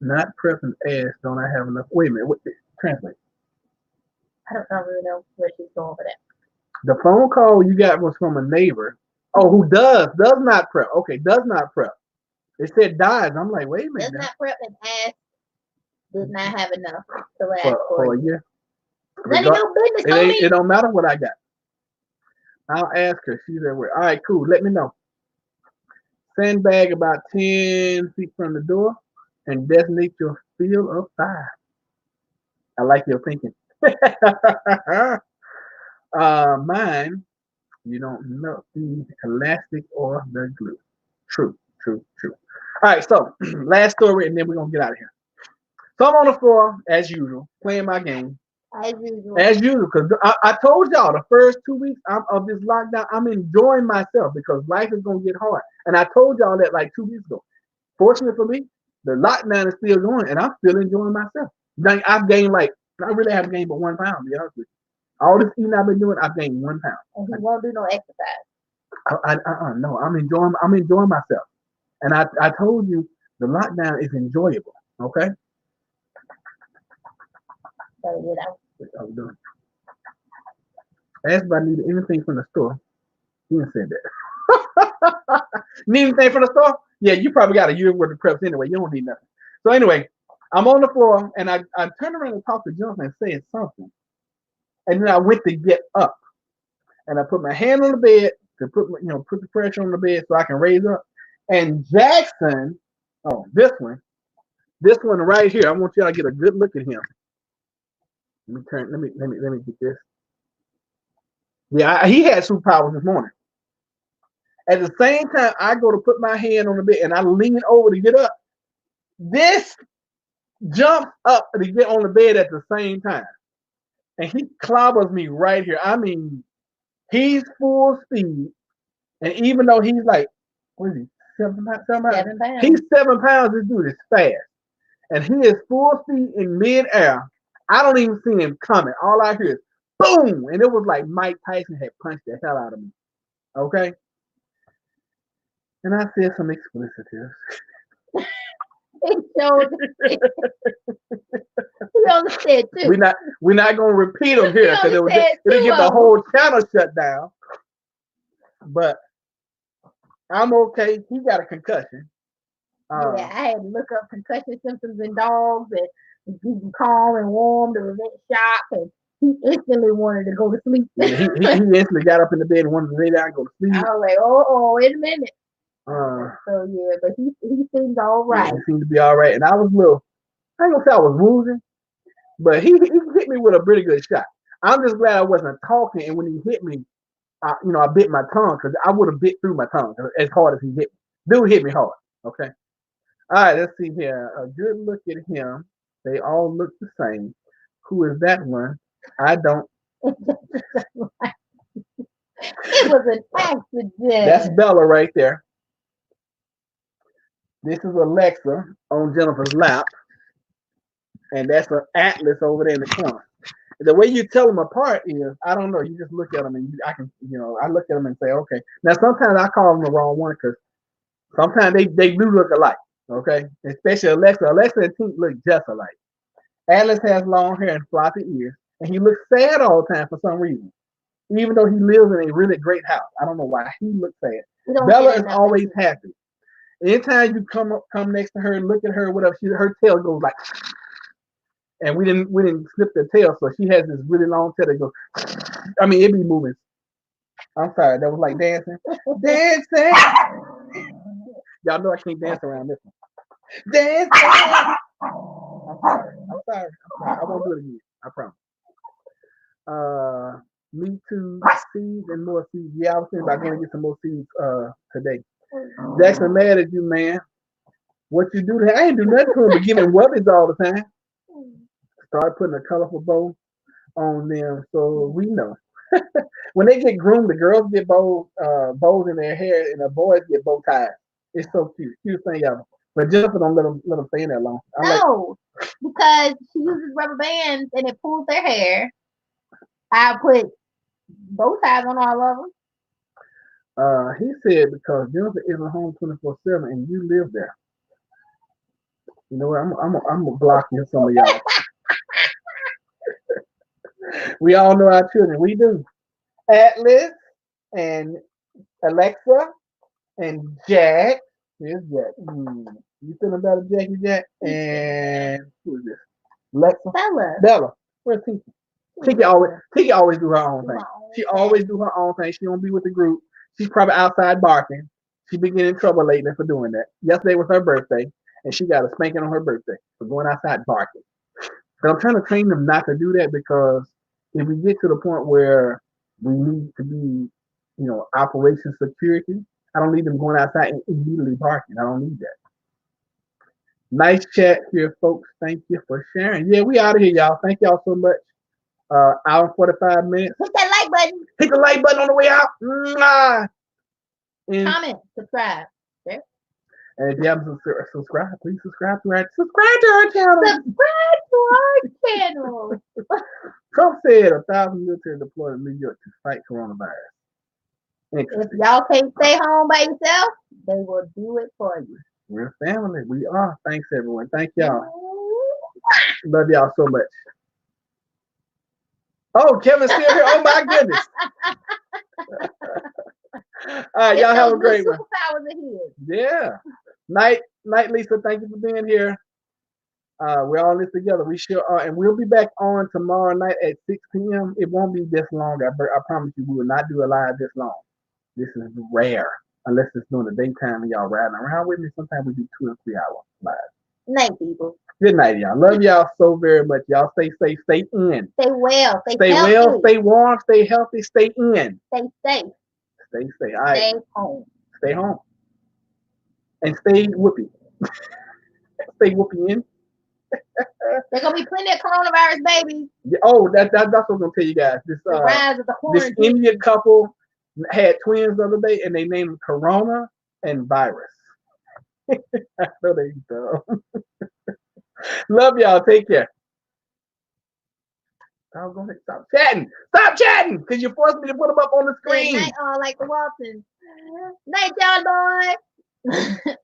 not prepping ass, don't I have enough? Wait a minute, what? Translate. I don't really know where she's going with that. The phone call you got was from a neighbor. Oh, who does not prep. Okay, does not prep. It said dies. I'm like, wait a minute. Does not prep and ask did not have enough to last for for a you. year. None of your business, homie. It don't matter what I got. I'll ask her. She's at work. All right, cool. Let me know. Sandbag about 10 feet from the door and designate your field of fire. I like your thinking. Mine, you don't know the elastic or the glue. True. All right, so last story, and then we're gonna get out of here. So I'm on the floor as usual, playing my game. As usual, because I told y'all the first 2 weeks of this lockdown, I'm enjoying myself because life is gonna get hard. And I told y'all that like 2 weeks ago. Fortunately for me, the lockdown is still going, and I'm still enjoying myself. Like I've gained I really haven't gained but 1 pound. To be honest with you, all this eating I've been doing, I've gained 1 pound. And he won't do no exercise. No, I'm enjoying myself, and I told you the lockdown is enjoyable. Okay. Gotta get out. Asked if I needed anything from the store. He didn't say that. Need anything from the store? Yeah, you probably got a year's worth of preps anyway. You don't need nothing. So anyway, I'm on the floor and I turned around and talked to Jonathan and said something. And then I went to get up. And I put my hand on the bed to put the pressure on the bed so I can raise up. And Jackson, this one right here. I want y'all to get a good look at him. Let me get this. Yeah, he had superpowers this morning. At the same time, I go to put my hand on the bed and I lean over to get up. This jumps up to get on the bed at the same time. And he clobbers me right here. I mean, he's full speed. And even though he's like, what is he, 7 pounds? 7 pounds. He's 7 pounds. This dude is fast. And he is full speed in midair. I don't even see him coming. All I hear is boom. And it was like Mike Tyson had punched the hell out of me. Okay? And I said some expletives. He understood too. We're not gonna repeat them here because it'll get the whole channel shut down. But I'm okay. He got a concussion. Yeah, I had to look up concussion symptoms in dogs and keep them calm and warm to prevent shock. And he instantly wanted to go to sleep. Yeah, he instantly got up in the bed and wanted to lay down and go to sleep. I was like, oh, wait a minute. So yeah, but he seemed all right. Yeah, he seemed to be all right, and I was I ain't gonna say I was losing, but he hit me with a pretty good shot. I'm just glad I wasn't talking, and when he hit me, I bit my tongue because I would have bit through my tongue as hard as he hit me. Dude hit me hard. Okay. All right, let's see here. A good look at him. They all look the same. Who is that one? I don't. It was an accident. That's Bella right there. This is Alexa on Jennifer's lap. And that's an Atlas over there in the corner. The way you tell them apart is, I don't know, you just look at them and I look at them and say, okay. Now, sometimes I call them the wrong one because sometimes they do look alike, okay? Especially Alexa. Alexa and Tink look just alike. Atlas has long hair and floppy ears, and he looks sad all the time for some reason, even though he lives in a really great house. I don't know why he looks sad. Bella is always happy. Anytime you come next to her and look at her, whatever, her tail goes like, and we didn't snip the tail, so she has this really long tail that goes. I mean, it be moving. I'm sorry, that was like dancing. Dancing. Y'all know I can't dance around this one. Dancing. I'm sorry. I won't do it again. I promise. Me too. Seeds and more seeds. Yeah, I was thinking about going to get some more seeds today. Jackson mad at you, man. What you do to him? I ain't do nothing to him but give him rubbish all the time. Start putting a colorful bow on them so we know. When they get groomed, the girls get bows in their hair and the boys get bow ties. It's so cute. Cute thing ever. But Jennifer don't let them stay in there long. Because she uses rubber bands and it pulls their hair. I put bow ties on all of them. He said because Jennifer isn't home 24/7 and you live there. You know what? I'm gonna block you, some of y'all. We all know our children. We do. Atlas and Alexa and Jack. Here's Jack. You feeling better, Jackie Jack? And who is this? Lexa? Bella. Bella. Where's Tiki? Tiki always do her own thing. She always do her own thing. She don't be with the group. She's probably outside barking. She been getting in trouble lately for doing that. Yesterday was her birthday, and she got a spanking on her birthday for going outside barking. But I'm trying to train them not to do that because if we get to the point where we need to be, operation security, I don't need them going outside and immediately barking. I don't need that. Nice chat here, folks. Thank you for sharing. Yeah, we out of here, y'all. Thank y'all so much. Hour and 45 minutes. Hit that like button. Hit the like button on the way out. Mwah. And, Comment. Subscribe. Okay? and if you haven't subscribed, please subscribe to our channel. Subscribe to our channel. Trump said 1,000 military deployed in New York to fight coronavirus. If Interesting. y'all can't stay home by yourself, they will do it for you. We're family. We are. Thanks, everyone. Thank y'all. Love y'all so much. Oh, Kevin's still here. Oh, my goodness. All right, y'all have a great one. Superpowers are here. Yeah. Night, Lisa. Thank you for being here. We're all in this together. We sure are. And we'll be back on tomorrow night at 6 p.m. It won't be this long. I promise you, we will not do a live this long. This is rare. Unless it's during the daytime and y'all riding around with me. Sometimes we do 2 and 3 hours live. Night, people. Good night, y'all. Love y'all so very much. Y'all stay safe. Stay in. Stay well. Stay healthy. well. Stay warm. Stay healthy. Stay in. Stay safe. Stay safe. All right. Stay home. Stay home. And stay whoopee. Stay whoopee in. There's gonna be plenty of coronavirus babies. Yeah, oh, that's what I'm gonna tell you guys. The rise of the This quarantine. Indian couple had twins the other day, and they named them Corona and Virus. I know they dumb. Love y'all. Take care. I'm gonna stop chatting. Stop chatting, because you forced me to put them up on the Good screen. night, all like the Waltons. Night, y'all, boy.